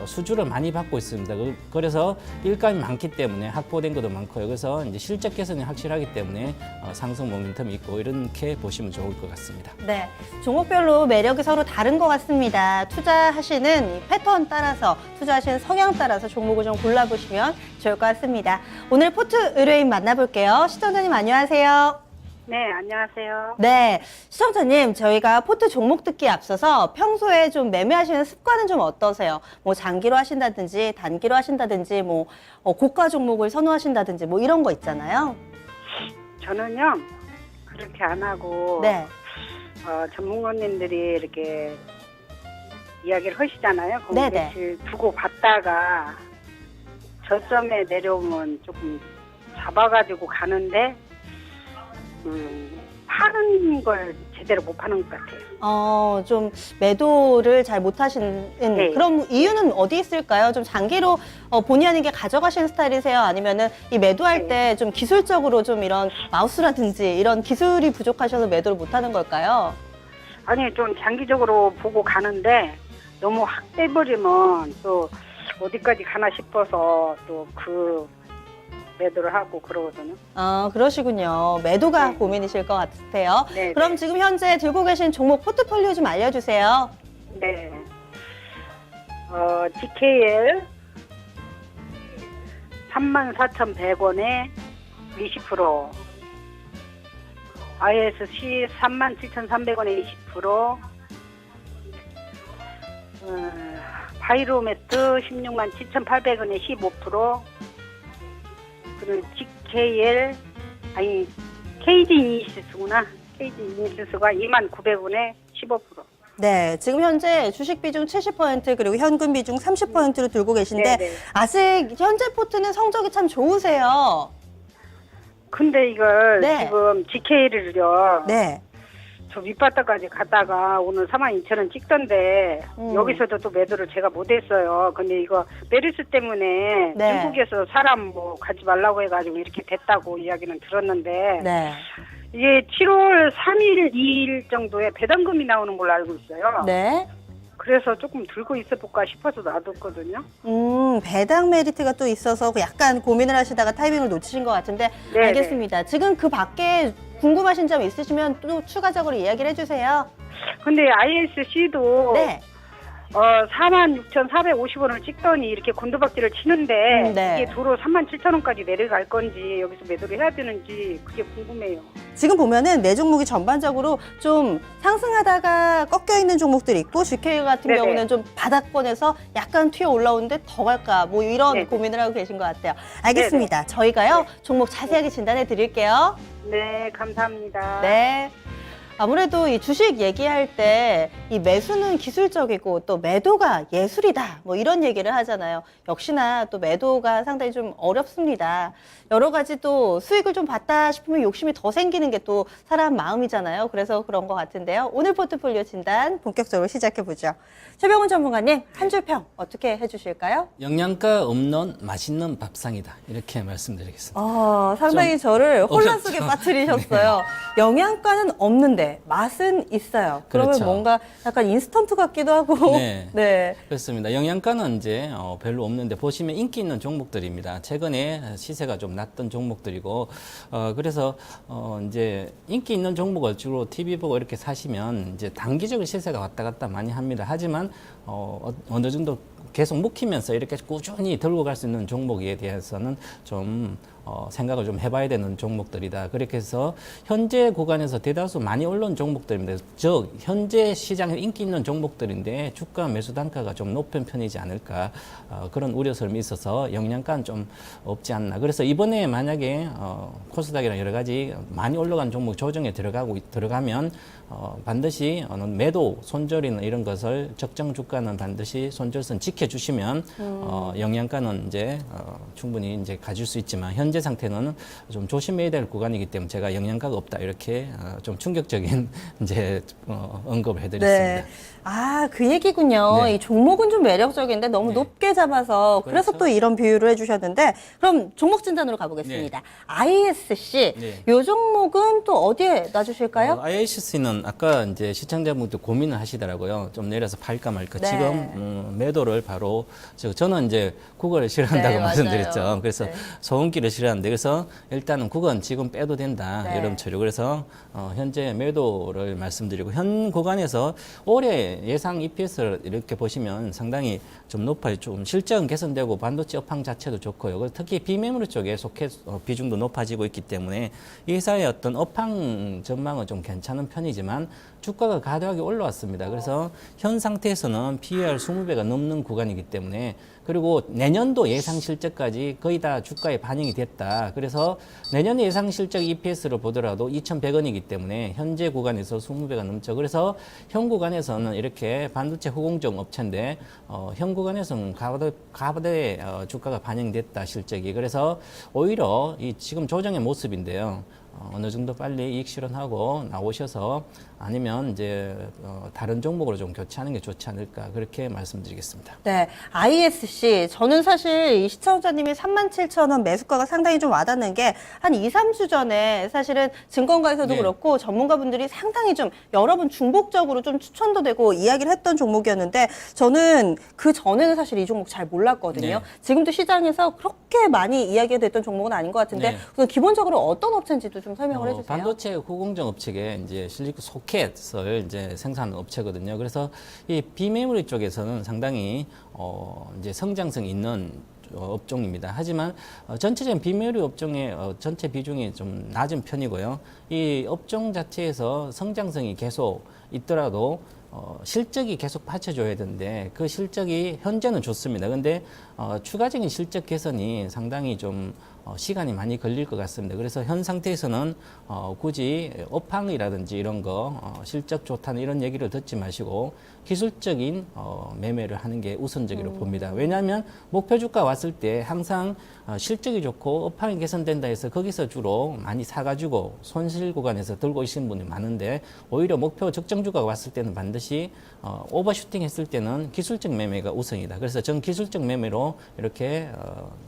수주를 많이 받고 있습니다. 그래서 일감이 많기 때문에 확보된 것도 많고요. 그래서 이제 실적 개선이 확실하기 때문에 상승 모멘텀이 있고 이렇게 보시면 좋을 것 같습니다. 네, 종목별로 매력이 서로 다른 것 같습니다. 투자하시는 이 패턴 따라서, 투자하시는 성향 따라서 종목을 좀 골라보시면 좋을 것 같습니다. 오늘 포트 의뢰인 만나볼게요. 시청자님 안녕하세요. 네, 안녕하세요. 네, 시청자님, 저희가 포트 종목 듣기에 앞서서 평소에 좀 매매하시는 습관은 좀 어떠세요? 뭐 장기로 하신다든지 단기로 하신다든지 뭐 고가 종목을 선호하신다든지 뭐 이런 거 있잖아요. 저는요, 그렇게 안 하고, 네, 전문가님들이 이렇게 이야기를 하시잖아요. 거기 네네. 며칠 두고 봤다가 저점에 내려오면 조금 잡아가지고 가는데, 파는 걸 제대로 못 파는 것 같아요. 좀 매도를 잘 못하시는 네. 그럼 이유는 어디 있을까요? 좀 장기로 본의 아니게 가져가시는 스타일이세요? 아니면은 이 매도할 네. 때 좀 기술적으로 좀 이런 마우스라든지 이런 기술이 부족하셔서 매도를 못하는 걸까요? 아니, 좀 장기적으로 보고 가는데, 너무 확 빼버리면 또 어디까지 가나 싶어서 또 그 매도를 하고 그러거든요. 그러시군요. 매도가 네. 고민이실 것 같아요. 네, 그럼 네. 지금 현재 들고 계신 종목 포트폴리오 좀 알려주세요. 네. DKL 34,100원에 20%, ISC 37,300원에 20%, 바이로메트 167,800원에 15%, 그리고 GKL, 아니, KG 이니시스구나. KG 이니시스가 29,900원에 15%. 네, 지금 현재 주식 비중 70% 그리고 현금 비중 30%로 들고 계신데 네네. 아직 현재 포트는 성적이 참 좋으세요. 근데 이걸 네. 지금 GK를요. 네. 저 밑바닥까지 갔다가 오늘 42,000원 찍던데 여기서도 또 매도를 제가 못했어요. 근데 이거 메르스 때문에 네. 중국에서 사람 뭐 가지 말라고 해가지고 이렇게 됐다고 이야기는 들었는데 네. 이게 7월 3일, 2일 정도에 배당금이 나오는 걸로 알고 있어요. 네. 그래서 조금 들고 있어볼까 싶어서 놔뒀거든요. 배당 메리트가 또 있어서 약간 고민을 하시다가 타이밍을 놓치신 것 같은데 네네. 알겠습니다. 지금 그 밖에 궁금하신 점 있으시면 또 추가적으로 이야기를 해주세요. 근데 ISC도 네. 46,450원을 찍더니 이렇게 곤두박질을 치는데 네. 이게 도로 37,000원까지 내려갈 건지 여기서 매도를 해야 되는지 그게 궁금해요. 지금 보면은 매 종목이 전반적으로 좀 상승하다가 꺾여 있는 종목들이 있고 GK 같은 네네. 경우는 좀 바닥권에서 약간 튀어 올라오는데 더 갈까 뭐 이런 네네. 고민을 하고 계신 것 같아요. 알겠습니다. 저희가요 네. 종목 자세하게 진단해 드릴게요. 네, 감사합니다. 네. 아무래도 이 주식 얘기할 때 이 매수는 기술적이고 또 매도가 예술이다. 뭐 이런 얘기를 하잖아요. 역시나 또 매도가 상당히 좀 어렵습니다. 여러 가지 또 수익을 좀 봤다 싶으면 욕심이 더 생기는 게 또 사람 마음이잖아요. 그래서 그런 것 같은데요. 오늘 포트폴리오 진단 본격적으로 시작해 보죠. 최병훈 전문가님, 한 줄 평 어떻게 해주실까요? 영양가 없는 맛있는 밥상이다. 이렇게 말씀드리겠습니다. 상당히 좀 저를 혼란 속에 어렵죠. 빠뜨리셨어요. 영양가는 없는데 맛은 있어요. 그러면 그렇죠. 뭔가 약간 인스턴트 같기도 하고. 네. 네. 그렇습니다. 영양가는 이제 별로 없는데 보시면 인기 있는 종목들입니다. 최근에 시세가 좀 낮던 종목들이고 그래서 이제 인기 있는 종목을 주로 TV 보고 이렇게 사시면 이제 단기적으로 시세가 왔다 갔다 많이 합니다. 하지만 어느 정도 계속 묵히면서 이렇게 꾸준히 들고 갈 수 있는 종목에 대해서는 좀 생각을 좀 해봐야 되는 종목들이다. 그렇게 해서 현재 구간에서 대다수 많이 올라온 종목들입니다. 즉 현재 시장에 인기 있는 종목들인데 주가 매수 단가가 좀 높은 편이지 않을까 그런 우려스러움이 있어서 영양가는 좀 없지 않나. 그래서 이번에 만약에 코스닥이랑 여러 가지 많이 올라간 종목 조정에 들어가면 반드시 매도 손절이나 이런 것을 적정 주가는 반드시 손절선 지켜주시면 영양가는 이제 충분히 이제 가질 수 있지만 현재 상태는 좀 조심해야 될 구간이기 때문에 제가 영양가가 없다 이렇게 좀 충격적인 이제 언급을 해드렸습니다. 네. 그 얘기군요. 네. 이 종목은 좀 매력적인데 너무 네. 높게 잡아서 그래서 그렇죠. 또 이런 비유를 해주셨는데 그럼 종목 진단으로 가보겠습니다. ISC, 네. 이 종목은 또 어디에 놔주실까요? IHC는 아까 이제 시청자분들 고민을 하시더라고요. 좀 내려서 팔까 말까. 네. 지금 매도를 바로 저는 이제 국어를 싫어한다고 네, 말씀드렸죠. 맞아요. 그래서 네. 소음기를 싫어하는데 그래서 일단은 국어는 지금 빼도 된다. 네. 여름철이. 그래서 현재 매도를 말씀드리고 현 구간에서 올해 예상 EPS를 이렇게 보시면 상당히 좀 높아요. 좀 실적은 개선되고 반도체 업황 자체도 좋고요. 그래서 특히 비메모리 쪽에 속해 비중도 높아지고 있기 때문에 이 회사의 어떤 업황 전망은 좀 괜찮은 편이지만 주가가 과도하게 올라왔습니다. 그래서 현 상태에서는 PER 20배가 넘는 구간이기 때문에 그리고 내년도 예상 실적까지 거의 다 주가에 반영이 됐다. 그래서 내년 예상 실적 EPS를 보더라도 2,100원이기 때문에 현재 구간에서 20배가 넘죠. 그래서 현 구간에서는 이렇게 반도체 후공정 업체인데 현 구간에서는 과거의 주가가 반영됐다 실적이. 그래서 오히려 이 지금 조정의 모습인데요. 어느 정도 빨리 이익 실현하고 나오셔서 아니면 이제 다른 종목으로 좀 교체하는 게 좋지 않을까 그렇게 말씀드리겠습니다. 네, ISC. 저는 사실 이 시청자님이 37,000원 매수가가 상당히 좀 와닿는 게 한 2, 3주 전에 사실은 증권가에서도 네. 그렇고 전문가분들이 상당히 좀 여러 번 중복적으로 좀 추천도 되고 이야기를 했던 종목이었는데 저는 그 전에는 사실 이 종목 잘 몰랐거든요. 네. 지금도 시장에서 그렇게 많이 이야기가 됐던 종목은 아닌 것 같은데 네. 우선 기본적으로 어떤 업체인지도 좀 설명을 해주세요. 반도체 후공정 업체에 이제 실리콘 소켓을 이제 생산하는 업체거든요. 그래서 이 비메모리 쪽에서는 상당히 이제 성장성 있는 업종입니다. 하지만 전체적인 비메모리 업종의 전체 비중이 좀 낮은 편이고요. 이 업종 자체에서 성장성이 계속 있더라도 실적이 계속 받쳐줘야 되는데 그 실적이 현재는 좋습니다. 근데 추가적인 실적 개선이 상당히 좀 시간이 많이 걸릴 것 같습니다. 그래서 현 상태에서는 굳이 업황이라든지 이런 거 실적 좋다는 이런 얘기를 듣지 마시고 기술적인 매매를 하는 게 우선적으로 봅니다. 왜냐하면 목표 주가 왔을 때 항상 실적이 좋고 업황이 개선된다 해서 거기서 주로 많이 사가지고 손실 구간에서 들고 있는 분이 많은데 오히려 목표 적정 주가가 왔을 때는 반드시 오버슈팅 했을 때는 기술적 매매가 우선이다. 그래서 전 기술적 매매로 이렇게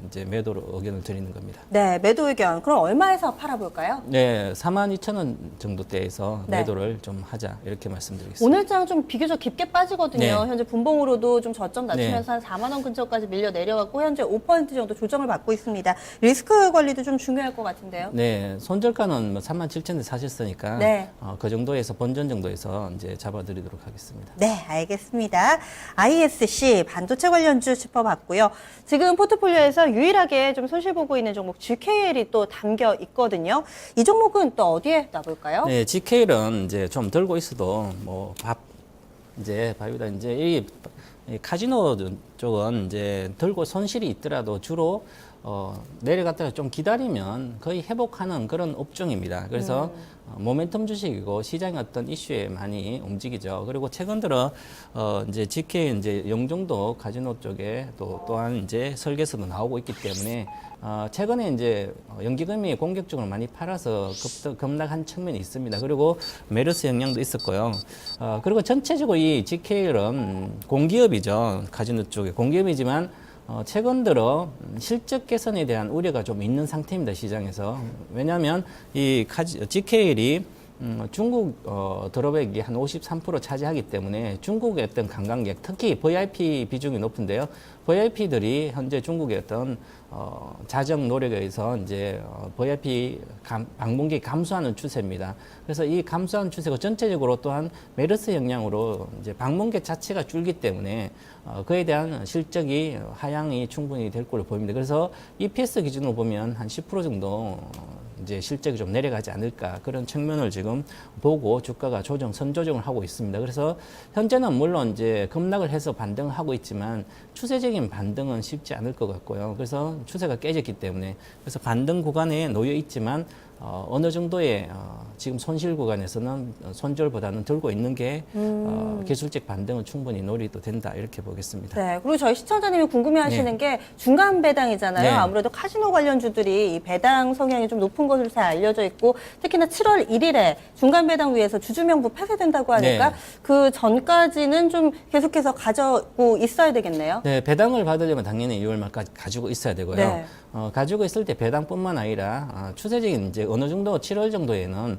이제 매도로 의견을 드리는 겁니다. 네, 매도 의견. 그럼 얼마에서 팔아볼까요? 네, 42,000원 정도대에서 네. 매도를 좀 하자 이렇게 말씀드리겠습니다. 오늘장 좀 비교적 깊게 빠지거든요. 네. 현재 분봉으로도 좀 저점 낮추면서 한 4만 원 근처까지 밀려 내려갔고 현재 5% 정도 조정을 받고 있습니다. 리스크 관리도 좀 중요할 것 같은데요. 네, 손절가는 뭐 37,000원 사셨으니까 네. 그 정도에서 본전 정도에서 이제 잡아드리도록 하겠습니다. 네, 알겠습니다. ISC 반도체 관련주 짚어봤고요. 지금 포트폴리오에서 유일하게 좀 손실 보고 있는 종목 GKL이 또 담겨 있거든요. 이 종목은 또 어디에 놔볼까요? 네, GKL은 이제 좀 들고 있어도 이제 바이오다 이제 이 이 카지노 쪽은 이제 들고 손실이 있더라도 주로 내려갔다가 좀 기다리면 거의 회복하는 그런 업종입니다. 그래서 모멘텀 주식이고 시장의 어떤 이슈에 많이 움직이죠. 그리고 최근 들어 이제 GK 이제 영종도 카지노 쪽에 또한 이제 설계서도 나오고 있기 때문에 최근에 이제 연기금이 공격적으로 많이 팔아서 급락한 측면이 있습니다. 그리고 메르스 영향도 있었고요. 그리고 전체적으로 이 GK는 공기업이죠. 카지노 쪽에 공기업이지만 최근 들어 실적 개선에 대한 우려가 좀 있는 상태입니다, 시장에서. 왜냐하면 이 GKL이 중국 드롭액이 한 53% 차지하기 때문에 중국의 어떤 관광객, 특히 VIP 비중이 높은데요. VIP들이 현재 중국의 어떤 자정 노력에 의해서 이제 VIP 방문객이 감소하는 추세입니다. 그래서 이 감소하는 추세가 전체적으로 또한 메르스 영향으로 이제 방문객 자체가 줄기 때문에 그에 대한 실적이 하향이 충분히 될 걸로 보입니다. 그래서 EPS 기준으로 보면 한 10% 정도 이제 실적이 좀 내려가지 않을까 그런 측면을 지금 보고 주가가 선조정을 하고 있습니다. 그래서 현재는 물론 이제 급락을 해서 반등을 하고 있지만 추세적인 반등은 쉽지 않을 것 같고요. 그래서 추세가 깨졌기 때문에 그래서 반등 구간에 놓여 있지만 어느 정도의 지금 손실 구간에서는 손절보다는 들고 있는 게 기술적 반등은 충분히 노리도 된다 이렇게 보겠습니다. 네, 그리고 저희 시청자님이 궁금해하시는 게 중간 배당이잖아요. 네. 아무래도 카지노 관련주들이 이 배당 성향이 좀 높은 것으로 잘 알려져 있고 특히나 7월 1일에 중간 배당 위해서 주주명부 폐쇄된다고 하니까 네. 그 전까지는 좀 계속해서 가지고 있어야 되겠네요. 네, 배당을 받으려면 당연히 6월 말까지 가지고 있어야 되고요. 네. 가지고 있을 때 배당뿐만 아니라 추세적인 이제 어느 정도 7월 정도에는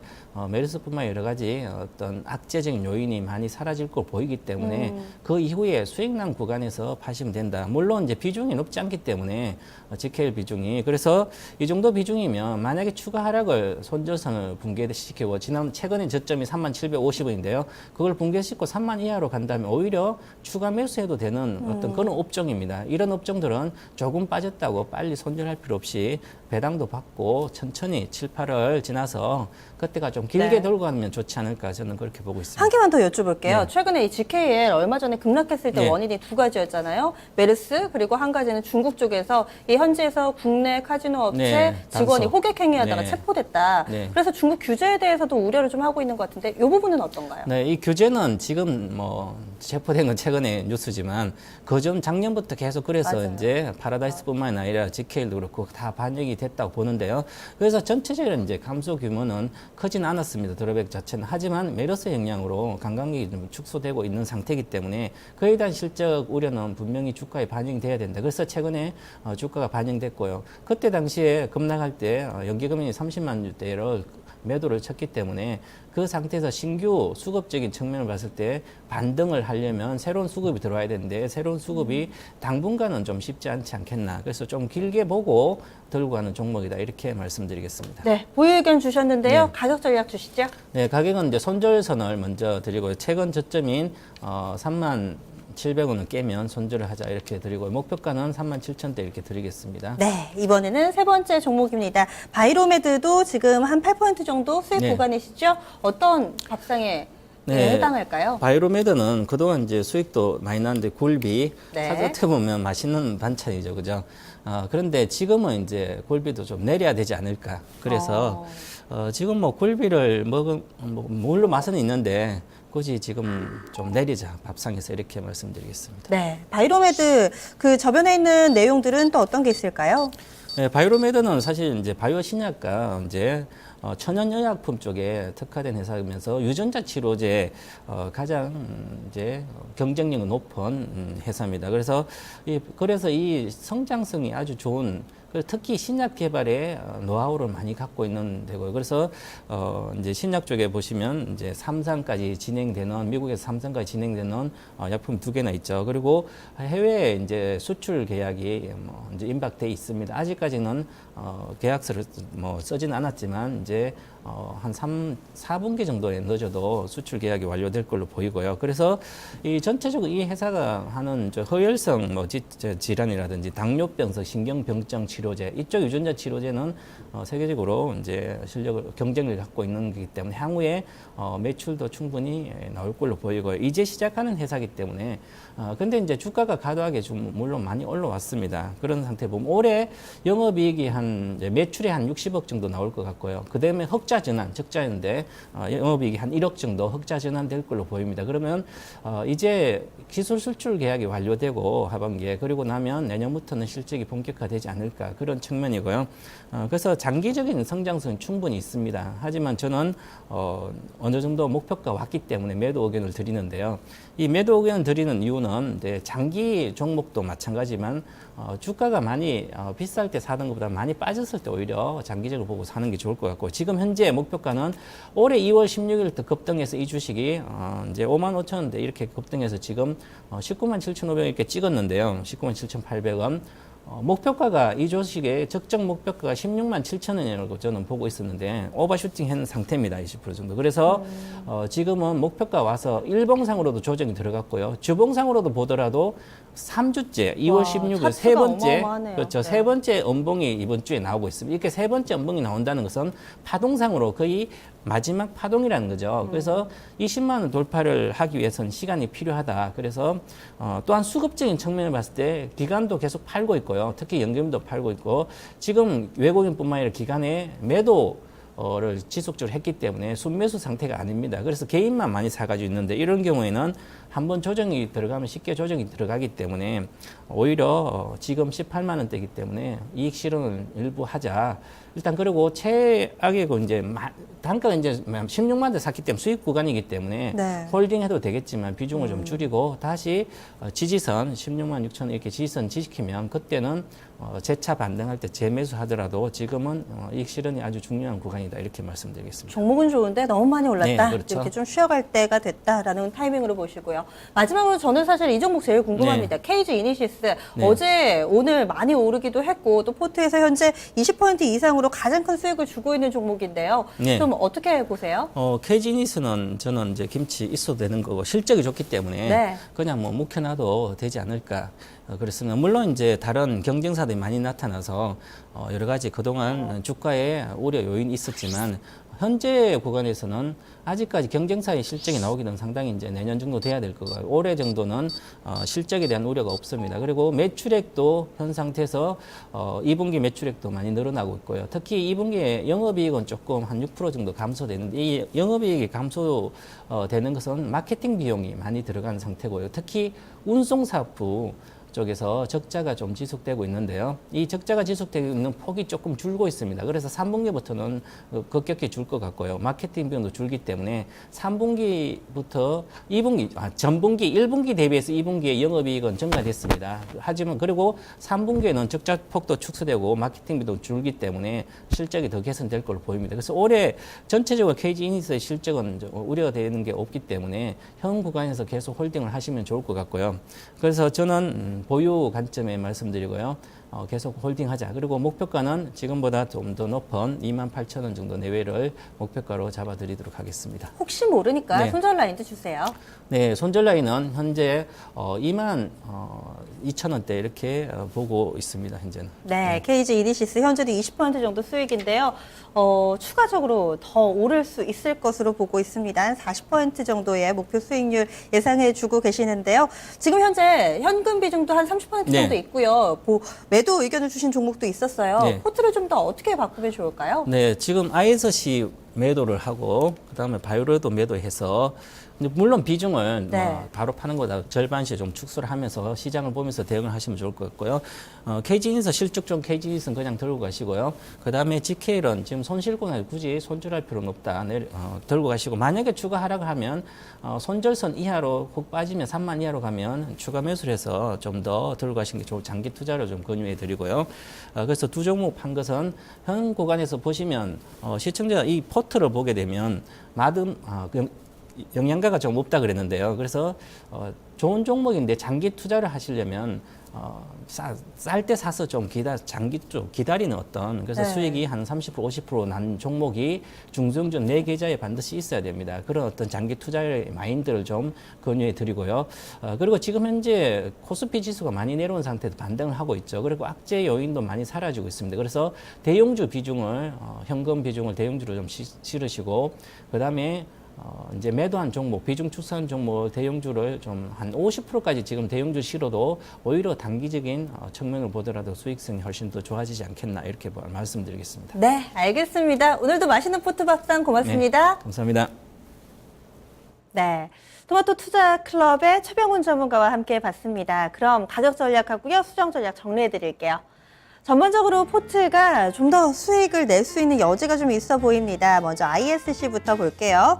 메르스뿐만 여러 가지 어떤 악재적인 요인이 많이 사라질 걸 보이기 때문에 그 이후에 수익난 구간에서 파시면 된다. 물론 이제 비중이 높지 않기 때문에 GKL 비중이 그래서 이 정도 비중이면 만약에 추가 하락을 손절선을 붕괴시키고 최근에 저점이 3750원인데요. 그걸 붕괴시키고 3만 이하로 간다면 오히려 추가 매수해도 되는 어떤 그런 업종입니다. 이런 업종들은 조금 빠졌다고 빨리 손절할 필요 없이 배당도 받고 천천히 7, 8월 지나서 그때가 좀 길게 네. 돌고 가면 좋지 않을까 저는 그렇게 보고 있습니다. 한 개만 더 여쭤볼게요. 네. 최근에 이 GKL 얼마 전에 급락했을 때 네. 원인이 두 가지였잖아요. 메르스 그리고 한 가지는 중국 쪽에서 이 현지에서 국내 카지노 업체 네, 직원이 단속. 호객행위하다가 네. 체포됐다. 네. 그래서 중국 규제에 대해서도 우려를 좀 하고 있는 것 같은데 이 부분은 어떤가요? 네, 이 규제는 지금 체포된 건 최근에 뉴스지만 그전 작년부터 계속 그래서 맞아요. 이제 파라다이스뿐만 아니라 GKL도 그렇고 다 반영이 됐다고 보는데요. 그래서 전체적인 이제 감소 규모는 크진 않았습니다. 드롭백 자체는. 하지만 메르스 영향으로 관광객이 좀 축소되고 있는 상태이기 때문에 그에 대한 실적 우려는 분명히 주가에 반영이 돼야 된다. 그래서 최근에 주가가 반영됐고요. 그때 당시에 급락할 때 연기금이 30만 주대를 매도를 쳤기 때문에 그 상태에서 신규 수급적인 측면을 봤을 때 반등을 하려면 새로운 수급이 들어와야 되는데 새로운 수급이 당분간은 좀 쉽지 않지 않겠나. 그래서 좀 길게 보고 들고 가는 종목이다. 이렇게 말씀드리겠습니다. 네, 보유 의견 주셨는데요. 네. 가격 전략 주시죠. 네, 가격은 이제 손절선을 먼저 드리고요. 최근 저점인 3만 700원을 깨면 손절을 하자 이렇게 드리고 목표가는 37,000대 이렇게 드리겠습니다. 네, 이번에는 세 번째 종목입니다. 바이로메드도 지금 한 8% 정도 수익 네. 구간이시죠? 어떤 밥상에 해당할까요? 바이로메드는 그동안 이제 수익도 많이 났는데 굴비 네. 어떻게 보면 맛있는 반찬이죠, 그죠? 그런데 지금은 이제 굴비도 좀 내려야 되지 않을까. 그래서 지금 굴비를 물론 맛은 있는데 굳이 지금 좀 내리자 밥상에서 이렇게 말씀드리겠습니다. 네, 바이로메드 그 저변에 있는 내용들은 또 어떤 게 있을까요? 네, 바이로메드는 사실 이제 바이오 신약과 이제 천연의약품 쪽에 특화된 회사이면서 유전자 치료제 가장 이제 경쟁력이 높은 회사입니다. 그래서 이 성장성이 아주 좋은 특히 신약 개발에 노하우를 많이 갖고 있는 데고요. 그래서 이제 신약 쪽에 보시면 이제 3상까지 진행되는 미국에서 3상까지 진행되는 약품 2개나 있죠. 그리고 해외에 이제 수출 계약이 이제 임박돼 있습니다. 아직까지는 계약서를 쓰진 않았지만 이제 한 4분기 정도에 늦어도 수출 계약이 완료될 걸로 보이고요. 그래서 이 전체적으로 이 회사가 하는 허혈성 질환이라든지 당뇨병성 신경병증 치료제 이쪽 유전자 치료제는 세계적으로 이제 경쟁력을 갖고 있는 거기 때문에 향후에 매출도 충분히 나올 걸로 보이고요. 이제 시작하는 회사이기 때문에 근데 이제 주가가 과도하게 좀 물론 많이 올라왔습니다. 그런 상태 보면 올해 영업이익이 이제 매출이 한 60억 정도 나올 것 같고요. 그 다음에 흑자 전환, 적자인데 영업이익이 한 1억 정도 흑자 전환될 걸로 보입니다. 그러면 이제 기술 수출 계약이 완료되고 하반기에 그리고 나면 내년부터는 실적이 본격화되지 않을까 그런 측면이고요. 그래서 장기적인 성장성이 충분히 있습니다. 하지만 저는 어느 정도 목표가 왔기 때문에 매도 의견을 드리는데요. 이 매도 의견을 드리는 이유는 장기 종목도 마찬가지지만 주가가 많이 비쌀 때 사는 것보다 많이 빠졌을 때 오히려 장기적으로 보고 사는 게 좋을 것 같고 지금 현재 목표가는 올해 2월 16일부터 급등해서 이 주식이 이제 55,000원대 이렇게 급등해서 지금 197,500원 이렇게 찍었는데요. 197,800원. 목표가가 이 주식의 적정 목표가가 167,000원이라고 저는 보고 있었는데 오버슈팅 한 상태입니다. 20% 정도. 그래서 지금은 목표가 와서 일봉상으로도 조정이 들어갔고요. 주봉상으로도 보더라도 3주째 2월 16일 세 번째 어마어마하네요. 그렇죠. 네. 세 번째 음봉이 이번 주에 나오고 있습니다. 이렇게 세 번째 음봉이 나온다는 것은 파동상으로 거의 마지막 파동이라는 거죠. 그래서 20만 원 돌파를 하기 위해서는 시간이 필요하다. 그래서 또한 수급적인 측면을 봤을 때 기관도 계속 팔고 있고요. 특히 연금도 팔고 있고 지금 외국인뿐만 아니라 기관에 매도를 지속적으로 했기 때문에 순매수 상태가 아닙니다. 그래서 개인만 많이 사가지고 있는데 이런 경우에는 한번 조정이 들어가면 쉽게 조정이 들어가기 때문에 오히려 지금 18만 원대이기 때문에 이익 실현을 일부 하자. 일단 그리고 최악이고 이제 단가가 이제 16만 원 샀기 때문에 수익 구간이기 때문에 네. 홀딩해도 되겠지만 비중을 좀 줄이고 다시 지지선 16만 6천 원 이렇게 지지선 지키면 그때는 재차 반등할 때 재매수하더라도 지금은 이익 실현이 아주 중요한 구간이다 이렇게 말씀드리겠습니다. 종목은 좋은데 너무 많이 올랐다. 네, 그렇죠. 이렇게 좀 쉬어갈 때가 됐다라는 타이밍으로 보시고요. 마지막으로 저는 사실 이 종목 제일 궁금합니다. KG 이니시스 네. 어제 오늘 많이 오르기도 했고 또 포트에서 현재 20% 이상으로 가장 큰 수익을 주고 있는 종목인데요. 네. 좀 어떻게 보세요? KG니스는 저는 이제 김치 있어도 되는 거고 실적이 좋기 때문에 네. 그냥 뭐 묵혀놔도 되지 않을까. 그렇습니다. 물론 이제 다른 경쟁사들이 많이 나타나서 여러 가지 그동안 주가에 우려 요인이 있었지만 현재 구간에서는 아직까지 경쟁사의 실적이 나오기는 상당히 이제 내년 정도 돼야 될 거고 올해 정도는 실적에 대한 우려가 없습니다. 그리고 매출액도 현 상태에서 2분기 매출액도 많이 늘어나고 있고요. 특히 2분기에 영업이익은 조금 한 6% 정도 감소되는데 이 영업이익이 감소되는 것은 마케팅 비용이 많이 들어간 상태고요. 특히 운송사업 쪽에서 적자가 좀 지속되고 있는데요. 이 적자가 지속되고 있는 폭이 조금 줄고 있습니다. 그래서 3분기부터는 급격히 줄 것 같고요. 마케팅 비용도 줄기 때문에 3분기부터 2분기, 전분기, 1분기 대비해서 2분기에 영업이익은 증가됐습니다. 하지만 그리고 3분기에는 적자 폭도 축소되고 마케팅비도 줄기 때문에 실적이 더 개선될 걸로 보입니다. 그래서 올해 전체적으로 KG 이니스의 실적은 우려되는 게 없기 때문에 현 구간에서 계속 홀딩을 하시면 좋을 것 같고요. 그래서 저는 보유 관점에 말씀드리고요. 계속 홀딩하자. 그리고 목표가는 지금보다 좀 더 높은 28,000원 정도 내외를 목표가로 잡아드리도록 하겠습니다. 혹시 모르니까 네. 손절 라인도 주세요. 네, 손절 라인은 현재 22,000원대 이렇게 보고 있습니다. 현재는. 네, KG 이니시스 현재도 20% 정도 수익인데요. 추가적으로 더 오를 수 있을 것으로 보고 있습니다. 한 40% 정도의 목표 수익률 예상해 주고 계시는데요. 지금 현재 현금 비중도 한 30% 네. 정도 있고요. 매도 의견을 주신 종목도 있었어요. 네. 포트를 좀 더 어떻게 바꾸면 좋을까요? 네, 지금 ISC 매도를 하고 그다음에 바이오로도 매도해서 물론 비중을 네. 바로 파는 거다 절반씩 좀 축소를 하면서 시장을 보면서 대응을 하시면 좋을 것 같고요. KG인서 실적 좀 KG인서는 그냥 들고 가시고요. 그다음에 GK는 지금 손실권을 굳이 손절할 필요는 없다. 들고 가시고 만약에 추가 하락을 하면 손절선 이하로 훅 빠지면 3만 이하로 가면 추가 매수를 해서 좀 더 들고 가시는 게 좋을 장기 투자를 좀 권유해 드리고요. 그래서 두 종목 판 것은 현 구간에서 보시면 시청자 이 포트를 보게 되면 영양가가 좀 없다 그랬는데요. 그래서 좋은 종목인데 장기 투자를 하시려면 쌀 때 사서 좀 장기 좀 기다리는 어떤 그래서 네. 수익이 한 30% 50%난 종목이 중성주 내 계좌에 반드시 있어야 됩니다. 그런 어떤 장기 투자의 마인드를 좀 권유해 드리고요. 그리고 지금 현재 코스피 지수가 많이 내려온 상태에서 반등을 하고 있죠. 그리고 악재 요인도 많이 사라지고 있습니다. 그래서 대형주 비중을 현금 비중을 대형주로 좀 실으시고 그다음에 이제 매도한 종목, 비중 추산 종목, 대형주를 좀 한 50%까지 지금 대형주 실어도 오히려 단기적인 측면을 보더라도 수익성이 훨씬 더 좋아지지 않겠나 이렇게 말씀드리겠습니다. 네, 알겠습니다. 오늘도 맛있는 포트밥상 고맙습니다. 네, 감사합니다. 네. 토마토 투자 클럽의 최병훈 전문가와 함께 봤습니다. 그럼 가격 전략하고요, 수정 전략 정리해 드릴게요. 전반적으로 포트가 좀 더 수익을 낼 수 있는 여지가 좀 있어 보입니다. 먼저 ISC부터 볼게요.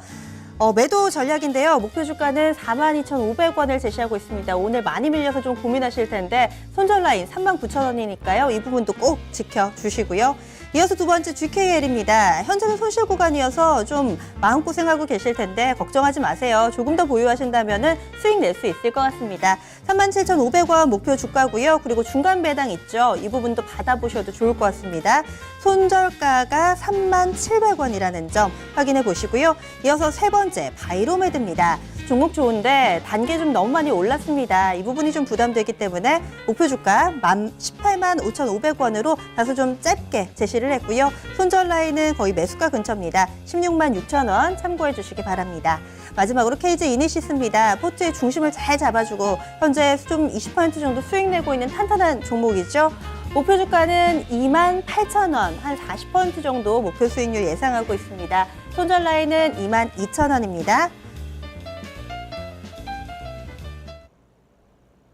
매도 전략인데요. 목표 주가는 42,500원을 제시하고 있습니다. 오늘 많이 밀려서 좀 고민하실 텐데 손절 라인 39,000원이니까요. 이 부분도 꼭 지켜주시고요. 이어서 두 번째 GKL입니다. 현재는 손실 구간이어서 좀 마음고생하고 계실 텐데 걱정하지 마세요. 조금 더 보유하신다면 수익 낼 수 있을 것 같습니다. 37,500원 목표 주가고요. 그리고 중간 배당 있죠. 이 부분도 받아보셔도 좋을 것 같습니다. 손절가가 37,700원이라는 점 확인해 보시고요. 이어서 세 번째 바이로메드입니다. 종목 좋은데 단계 좀 너무 많이 올랐습니다. 이 부분이 좀 부담되기 때문에 목표 주가 185,500원으로 다소 좀 짧게 제시를 했고요. 손절 라인은 거의 매수가 근처입니다. 166,000원 참고해 주시기 바랍니다. 마지막으로 KG 이니시스입니다. 포트의 중심을 잘 잡아주고 현재 좀 20% 정도 수익 내고 있는 탄탄한 종목이죠. 목표 주가는 28,000원, 한 40% 정도 목표 수익률 예상하고 있습니다. 손절 라인은 22,000원입니다.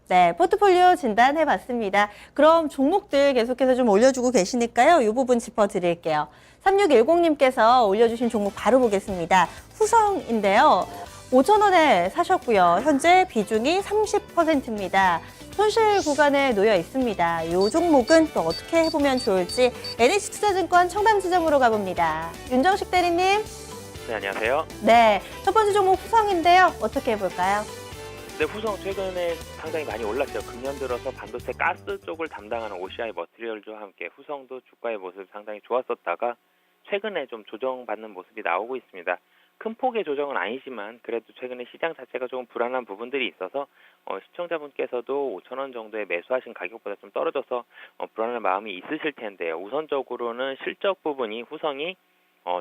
네, 포트폴리오 진단해봤습니다. 그럼 종목들 계속해서 좀 올려주고 계시니까요. 이 부분 짚어드릴게요. 3610님께서 올려주신 종목 바로 보겠습니다. 후성인데요. 5,000원에 사셨고요. 현재 비중이 30%입니다. 손실 구간에 놓여 있습니다. 이 종목은 또 어떻게 해보면 좋을지 NH투자증권 청담지점으로 가봅니다. 윤정식 대리님. 네, 안녕하세요. 네, 첫 번째 종목 후성인데요. 어떻게 해볼까요? 네, 후성 최근에 상당히 많이 올랐죠. 금년 들어서 반도체 가스 쪽을 담당하는 OCI 머티리얼즈와 함께 후성도 주가의 모습이 상당히 좋았었다가 최근에 좀 조정받는 모습이 나오고 있습니다. 큰 폭의 조정은 아니지만 그래도 최근에 시장 자체가 조금 불안한 부분들이 있어서 시청자분께서도 5,000원 정도에 매수하신 가격보다 좀 떨어져서 불안한 마음이 있으실 텐데요. 우선적으로는 실적 부분이 후성이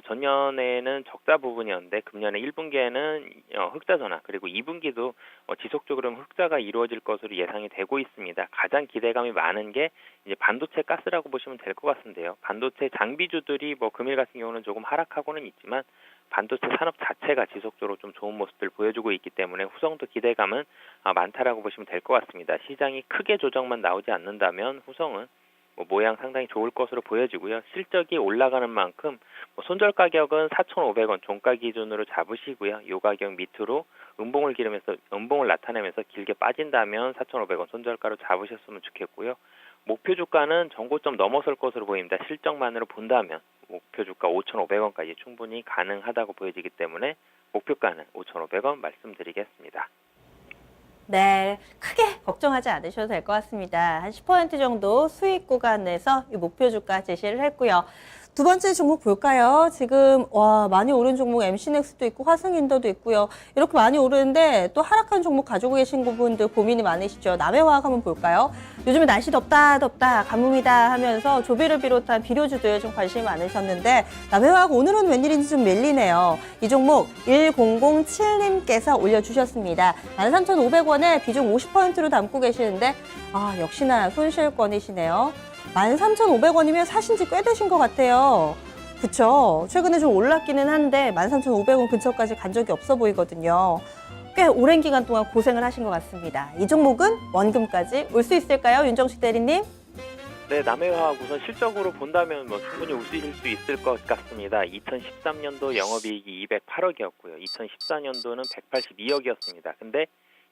전년에는 적자 부분이었는데 금년에 1분기에는 흑자 전환 그리고 2분기도 지속적으로 흑자가 이루어질 것으로 예상이 되고 있습니다. 가장 기대감이 많은 게 이제 반도체 가스라고 보시면 될 것 같은데요. 반도체 장비주들이 금일 같은 경우는 조금 하락하고는 있지만 반도체 산업 자체가 지속적으로 좀 좋은 모습들 보여주고 있기 때문에 후성도 기대감은 많다라고 보시면 될 것 같습니다. 시장이 크게 조정만 나오지 않는다면 후성은 모양 상당히 좋을 것으로 보여지고요. 실적이 올라가는 만큼 손절 가격은 4,500원 종가 기준으로 잡으시고요. 이 가격 밑으로 음봉을 나타내면서 길게 빠진다면 4,500원 손절가로 잡으셨으면 좋겠고요. 목표 주가는 전고점 넘어설 것으로 보입니다. 실적만으로 본다면 목표 주가 5,500원까지 충분히 가능하다고 보여지기 때문에 목표가는 5,500원 말씀드리겠습니다. 네, 크게 걱정하지 않으셔도 될 것 같습니다. 한 10% 정도 수익 구간에서 이 목표 주가 제시를 했고요. 두 번째 종목 볼까요? 지금 많이 오른 종목 MC넥스도 있고 화승인더도 있고요. 이렇게 많이 오르는데 또 하락한 종목 가지고 계신 분들 고민이 많으시죠. 남해화학 한번 볼까요? 요즘에 날씨 덥다 가뭄이다 하면서 조비를 비롯한 비료주들 좀 관심이 많으셨는데 남해화학 오늘은 웬일인지 좀 밀리네요. 이 종목 1007님께서 올려주셨습니다. 13,500원에 비중 50%로 담고 계시는데 역시나 손실권이시네요. 13,500원이면 사신 지 꽤 되신 것 같아요. 그쵸? 최근에 좀 올랐기는 한데 13,500원 근처까지 간 적이 없어 보이거든요. 꽤 오랜 기간 동안 고생을 하신 것 같습니다. 이 종목은 원금까지 올 수 있을까요? 윤정식 대리님? 네, 남해화학 우선 실적으로 본다면 충분히 웃으실 수 있을 것 같습니다. 2013년도 영업이익이 208억이었고요. 2014년도는 182억이었습니다. 근데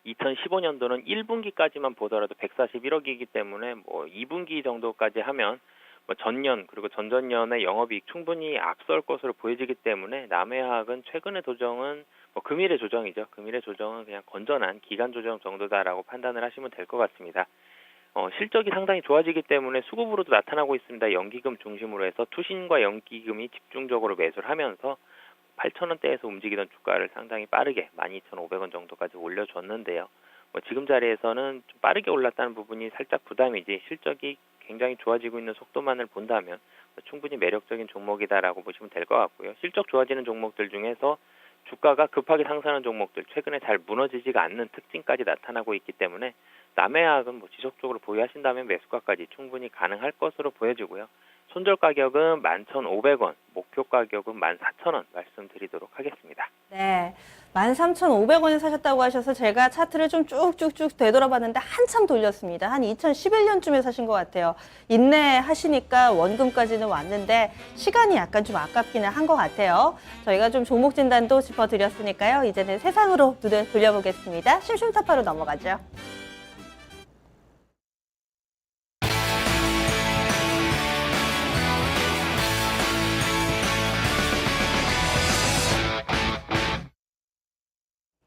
2015년도는 1분기까지만 보더라도 141억이기 때문에 2분기 정도까지 하면 뭐 전년 그리고 전전년의 영업이익 충분히 앞설 것으로 보여지기 때문에 남해화학은 최근의 조정은 뭐 금일의 조정이죠. 금일의 조정은 그냥 건전한 기간 조정 정도다라고 판단을 하시면 될 것 같습니다. 실적이 상당히 좋아지기 때문에 수급으로도 나타나고 있습니다. 연기금 중심으로 해서 투신과 연기금이 집중적으로 매수를 하면서 8,000원대에서 움직이던 주가를 상당히 빠르게 12,500원 정도까지 올려줬는데요. 지금 자리에서는 좀 빠르게 올랐다는 부분이 살짝 부담이지 실적이 굉장히 좋아지고 있는 속도만을 본다면 충분히 매력적인 종목이다라고 보시면 될 것 같고요. 실적 좋아지는 종목들 중에서 주가가 급하게 상승하는 종목들, 최근에 잘 무너지지가 않는 특징까지 나타나고 있기 때문에 남해화학은 지속적으로 보유하신다면 매수가까지 충분히 가능할 것으로 보여지고요. 손절 가격은 11,500원, 목표 가격은 14,000원 말씀드리도록 하겠습니다. 네, 13,500원에 사셨다고 하셔서 제가 차트를 좀 쭉쭉쭉 되돌아봤는데 한참 돌렸습니다. 한 2011년쯤에 사신 것 같아요. 인내하시니까 원금까지는 왔는데 시간이 약간 좀 아깝기는 한 것 같아요. 저희가 좀 종목 진단도 짚어드렸으니까요. 이제는 세상으로 눈을 돌려보겠습니다. 심심타파로 넘어가죠.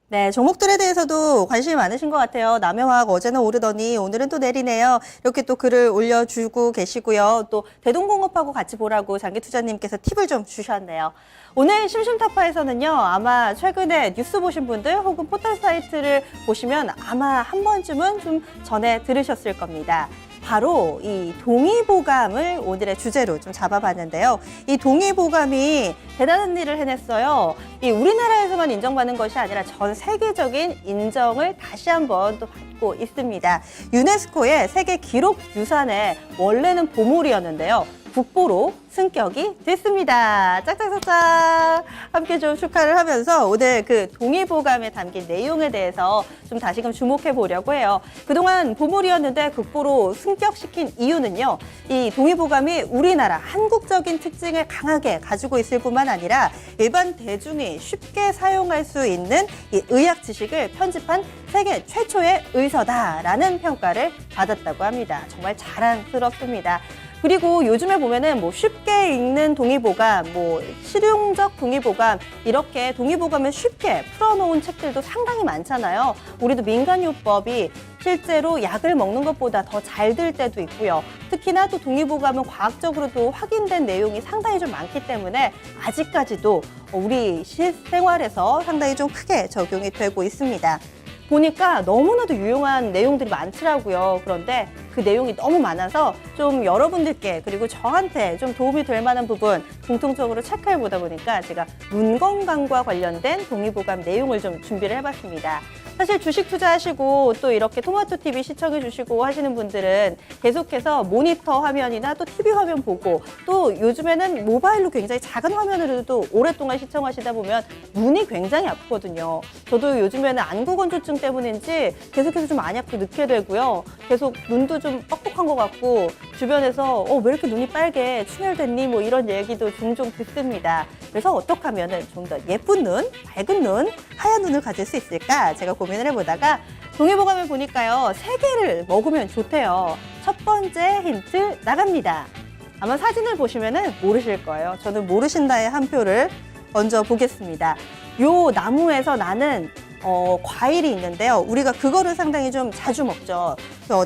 네, 종목들에 대해서도 관심이 많으신 것 같아요. 남해화학 어제는 오르더니 오늘은 또 내리네요. 이렇게 또 글을 올려주고 계시고요. 또 대동공업하고 같이 보라고 장기투자님께서 팁을 좀 주셨네요. 오늘 심심타파에서는요. 아마 최근에 뉴스 보신 분들 혹은 포털 사이트를 보시면 아마 한 번쯤은 좀 전에 들으셨을 겁니다. 바로 이 동의보감을 오늘의 주제로 좀 잡아봤는데요. 이 동의보감이 대단한 일을 해냈어요. 이 우리나라에서만 인정받는 것이 아니라 전 세계적인 인정을 다시 한번 또 받고 있습니다. 유네스코의 세계 기록 유산에 원래는 보물이었는데요. 국보로 승격이 됐습니다. 짝짝짝짝 함께 좀 축하를 하면서 오늘 그 동의보감에 담긴 내용에 대해서 좀 다시금 주목해 보려고 해요. 그동안 보물이었는데 국보로 승격시킨 이유는요. 이 동의보감이 우리나라 한국적인 특징을 강하게 가지고 있을 뿐만 아니라 일반 대중이 쉽게 사용할 수 있는 이 의학 지식을 편집한 세계 최초의 의서다라는 평가를 받았다고 합니다. 정말 자랑스럽습니다. 그리고 요즘에 보면은 쉽게 읽는 동의보감, 실용적 동의보감, 이렇게 동의보감을 쉽게 풀어놓은 책들도 상당히 많잖아요. 우리도 민간요법이 실제로 약을 먹는 것보다 더 잘 들 때도 있고요. 특히나 또 동의보감은 과학적으로도 확인된 내용이 상당히 좀 많기 때문에 아직까지도 우리 실생활에서 상당히 좀 크게 적용이 되고 있습니다. 보니까 너무나도 유용한 내용들이 많더라고요. 그런데 그 내용이 너무 많아서 좀 여러분들께 그리고 저한테 좀 도움이 될 만한 부분 공통적으로 체크해 보다 보니까 제가 눈 건강과 관련된 동의보감 내용을 좀 준비를 해봤습니다. 사실 주식 투자하시고 또 이렇게 토마토 TV 시청해 주시고 하시는 분들은 계속해서 모니터 화면이나 또 TV 화면 보고 또 요즘에는 모바일로 굉장히 작은 화면으로도 오랫동안 시청하시다 보면 눈이 굉장히 아프거든요. 저도 요즘에는 안구 건조증 때문인지 계속해서 좀 많이 아프고 늦게 되고요. 계속 눈도 좀 뻑뻑한 것 같고 주변에서 왜 이렇게 눈이 빨개 충혈됐니 이런 얘기도 종종 듣습니다. 그래서 어떻게 하면 좀 더 예쁜 눈, 밝은 눈, 하얀 눈을 가질 수 있을까 제가 고민을 해보다가 동의보감을 보니까요. 3개를 먹으면 좋대요. 첫 번째 힌트 나갑니다. 아마 사진을 보시면은 모르실 거예요. 저는 모르신다의 한 표를 얹어 보겠습니다. 요 나무에서 나는 과일이 있는데요. 우리가 그거를 상당히 좀 자주 먹죠.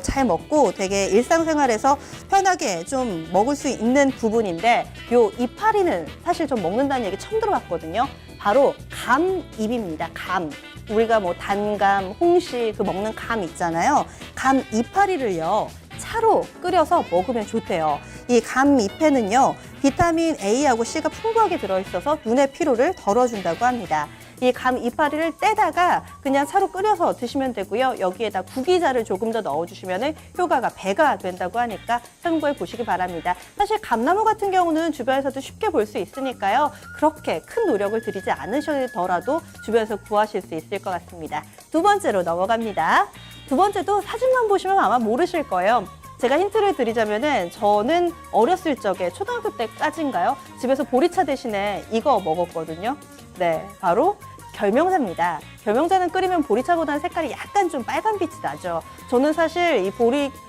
잘 먹고 되게 일상생활에서 편하게 좀 먹을 수 있는 부분인데 요 이파리는 사실 좀 먹는다는 얘기 처음 들어봤거든요. 바로 감잎입니다. 감. 우리가 단감, 홍시 먹는 감 있잖아요. 감 이파리를요. 차로 끓여서 먹으면 좋대요. 이 감잎에는요. 비타민 A하고 C가 풍부하게 들어있어서 눈의 피로를 덜어준다고 합니다. 이 감 이파리를 떼다가 그냥 차로 끓여서 드시면 되고요. 여기에다 구기자를 조금 더 넣어주시면 효과가 배가 된다고 하니까 참고해 보시기 바랍니다. 사실 감나무 같은 경우는 주변에서도 쉽게 볼 수 있으니까요. 그렇게 큰 노력을 들이지 않으시더라도 주변에서 구하실 수 있을 것 같습니다. 두 번째로 넘어갑니다. 두 번째도 사진만 보시면 아마 모르실 거예요. 제가 힌트를 드리자면은 저는 어렸을 적에 초등학교 때까지인가요? 집에서 보리차 대신에 이거 먹었거든요. 네, 바로 결명자입니다. 결명자는 끓이면 보리차보다는 색깔이 약간 좀 빨간빛이 나죠. 저는 사실 이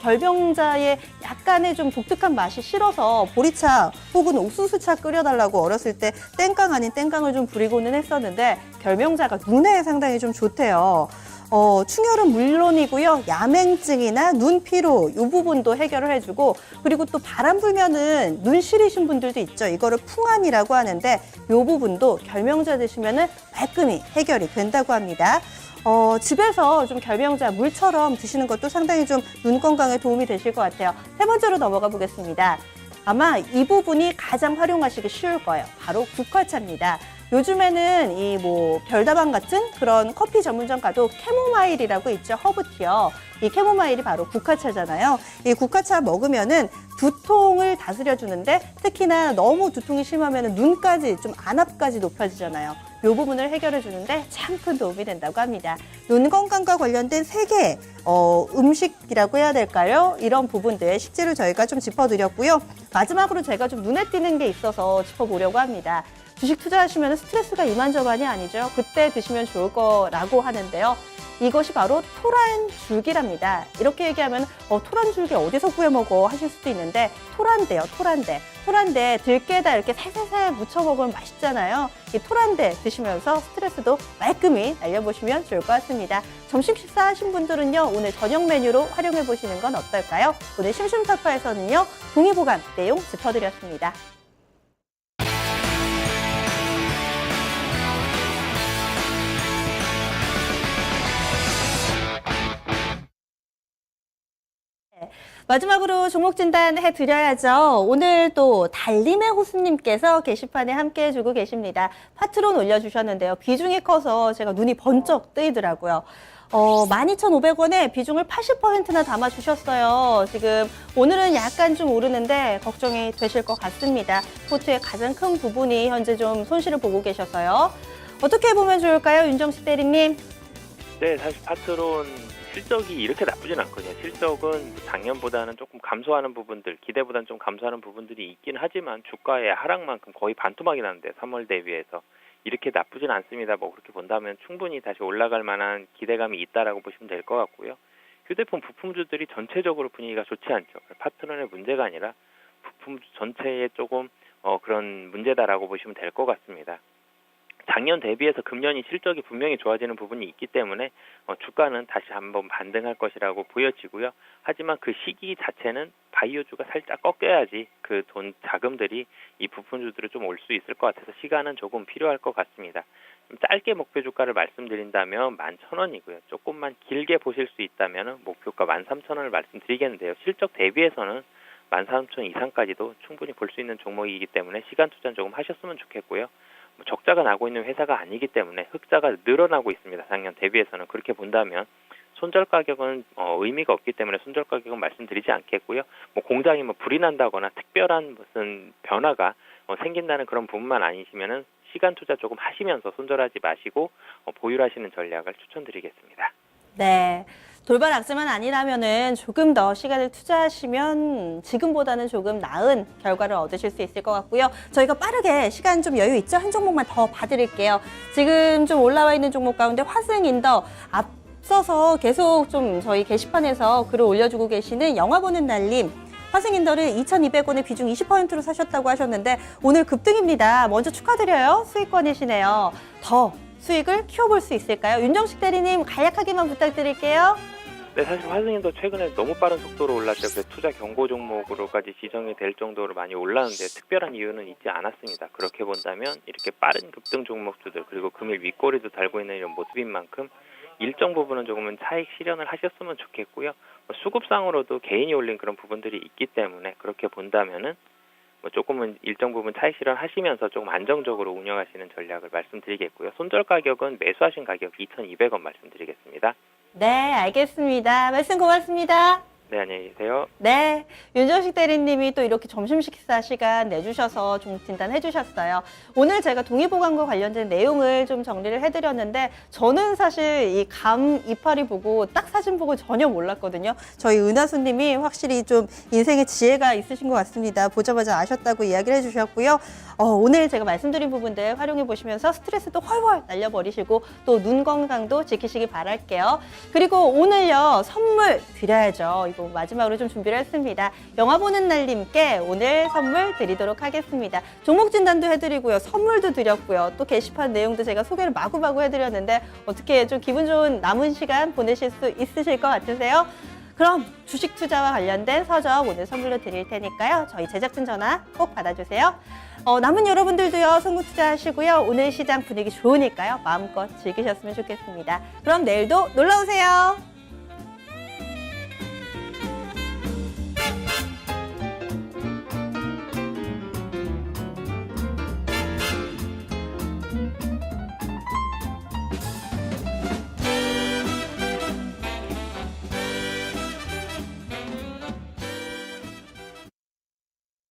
결명자의 약간의 좀 독특한 맛이 싫어서 보리차 혹은 옥수수차 끓여달라고 어렸을 때 땡깡 아닌 땡깡을 좀 부리고는 했었는데 결명자가 눈에 상당히 좀 좋대요. 충혈은 물론이고요. 야맹증이나 눈 피로 이 부분도 해결을 해주고 그리고 또 바람 불면은 눈 시리신 분들도 있죠. 이거를 풍안이라고 하는데 이 부분도 결명자 드시면은 말끔히 해결이 된다고 합니다. 집에서 좀 결명자 물처럼 드시는 것도 상당히 좀 눈 건강에 도움이 되실 것 같아요. 세 번째로 넘어가 보겠습니다. 아마 이 부분이 가장 활용하시기 쉬울 거예요. 바로 국화차입니다. 요즘에는 이 별다방 같은 그런 커피 전문점 가도 캐모마일이라고 있죠. 허브티요. 이 캐모마일이 바로 국화차잖아요. 이 국화차 먹으면은 두통을 다스려 주는데 특히나 너무 두통이 심하면은 눈까지 좀 안압까지 높아지잖아요. 이 부분을 해결해 주는데 참 큰 도움이 된다고 합니다. 눈 건강과 관련된 3개 음식이라고 해야 될까요? 이런 부분들 식재료 저희가 좀 짚어드렸고요. 마지막으로 제가 좀 눈에 띄는 게 있어서 짚어보려고 합니다. 주식 투자하시면 스트레스가 이만저만이 아니죠. 그때 드시면 좋을 거라고 하는데요. 이것이 바로 토란줄기랍니다. 이렇게 얘기하면 토란줄기 어디서 구해 먹어 하실 수도 있는데 토란대요. 토란대 들깨에다 이렇게 살살살 무쳐 먹으면 맛있잖아요. 이 토란대 드시면서 스트레스도 말끔히 날려보시면 좋을 것 같습니다. 점심 식사하신 분들은요. 오늘 저녁 메뉴로 활용해 보시는 건 어떨까요? 오늘 심심타파에서는요. 동의보감 내용 짚어드렸습니다. 마지막으로 종목 진단 해드려야죠. 오늘 또 달림의 호수님께서 게시판에 함께 해주고 계십니다. 파트론 올려주셨는데요. 비중이 커서 제가 눈이 번쩍 뜨이더라고요. 12,500원에 비중을 80%나 담아주셨어요. 지금 오늘은 약간 좀 오르는데 걱정이 되실 것 같습니다. 포트의 가장 큰 부분이 현재 좀 손실을 보고 계셔서요. 어떻게 보면 좋을까요, 윤정식 대리님? 네, 사실 파트론 실적이 이렇게 나쁘진 않거든요. 실적은 작년보다는 조금 감소하는 부분들, 기대보다는 좀 감소하는 부분들이 있긴 하지만 주가의 하락만큼 거의 반토막이 나는데 3월 대비해서 이렇게 나쁘진 않습니다. 그렇게 본다면 충분히 다시 올라갈 만한 기대감이 있다라고 보시면 될 것 같고요. 휴대폰 부품주들이 전체적으로 분위기가 좋지 않죠. 파트론의 문제가 아니라 부품주 전체에 조금 그런 문제다라고 보시면 될 것 같습니다. 작년 대비해서 금년이 실적이 분명히 좋아지는 부분이 있기 때문에 주가는 다시 한번 반등할 것이라고 보여지고요. 하지만 그 시기 자체는 바이오주가 살짝 꺾여야지 그 돈 자금들이 이 부품주들을 좀 올 수 있을 것 같아서 시간은 조금 필요할 것 같습니다. 좀 짧게 목표 주가를 말씀드린다면 11,000원이고요. 조금만 길게 보실 수 있다면 목표가 13,000원을 말씀드리겠는데요. 실적 대비해서는 13,000원 이상까지도 충분히 볼 수 있는 종목이기 때문에 시간 투자는 조금 하셨으면 좋겠고요. 적자가 나고 있는 회사가 아니기 때문에 흑자가 늘어나고 있습니다. 작년 대비해서는. 그렇게 본다면 손절 가격은 의미가 없기 때문에 손절 가격은 말씀드리지 않겠고요. 공장이 불이 난다거나 특별한 무슨 변화가 생긴다는 그런 부분만 아니시면은 시간 투자 조금 하시면서 손절하지 마시고 보유하시는 전략을 추천드리겠습니다. 네. 돌발 악재만 아니라면은 조금 더 시간을 투자하시면 지금보다는 조금 나은 결과를 얻으실 수 있을 것 같고요. 저희가 빠르게 시간 좀 여유 있죠? 한 종목만 더 봐드릴게요. 지금 좀 올라와 있는 종목 가운데 화승인더 앞서서 계속 좀 저희 게시판에서 글을 올려주고 계시는 영화 보는 날님. 화승인더를 2,200원에 비중 20%로 사셨다고 하셨는데 오늘 급등입니다. 먼저 축하드려요. 수익권이시네요. 더 수익을 키워볼 수 있을까요? 윤정식 대리님 간략하게만 부탁드릴게요. 네, 사실 화승인도 최근에 너무 빠른 속도로 올랐죠. 그래서 투자 경고 종목으로까지 지정이 될 정도로 많이 올랐는데 특별한 이유는 있지 않았습니다. 그렇게 본다면 이렇게 빠른 급등 종목주들 그리고 금일 윗꼬리도 달고 있는 이런 모습인 만큼 일정 부분은 조금은 차익 실현을 하셨으면 좋겠고요. 수급상으로도 개인이 올린 그런 부분들이 있기 때문에 그렇게 본다면은 조금은 일정 부분 차익 실현하시면서 조금 안정적으로 운영하시는 전략을 말씀드리겠고요. 손절 가격은 매수하신 가격 2,200원 말씀드리겠습니다. 네, 알겠습니다. 말씀 고맙습니다. 네, 안녕히 계세요. 네, 윤정식 대리님이 또 이렇게 점심 식사 시간 내주셔서 좀 진단해 주셨어요. 오늘 제가 동의보감과 관련된 내용을 좀 정리를 해드렸는데 저는 사실 이 감 이파리 보고 딱 사진 보고 전혀 몰랐거든요. 저희 은하수님이 확실히 좀 인생의 지혜가 있으신 것 같습니다. 보자마자 아셨다고 이야기를 해주셨고요. 오늘 제가 말씀드린 부분들 활용해 보시면서 스트레스도 훨훨 날려버리시고 또 눈 건강도 지키시기 바랄게요. 그리고 오늘요 선물 드려야죠. 이거 마지막으로 좀 준비를 했습니다. 영화 보는 날님께 오늘 선물 드리도록 하겠습니다. 종목 진단도 해드리고요. 선물도 드렸고요. 또 게시판 내용도 제가 소개를 마구마구 해드렸는데 어떻게 좀 기분 좋은 남은 시간 보내실 수 있으실 것 같으세요? 그럼 주식 투자와 관련된 서적 오늘 선물로 드릴 테니까요. 저희 제작진 전화 꼭 받아주세요. 남은 여러분들도요. 선구 투자하시고요. 오늘 시장 분위기 좋으니까요. 마음껏 즐기셨으면 좋겠습니다. 그럼 내일도 놀러오세요.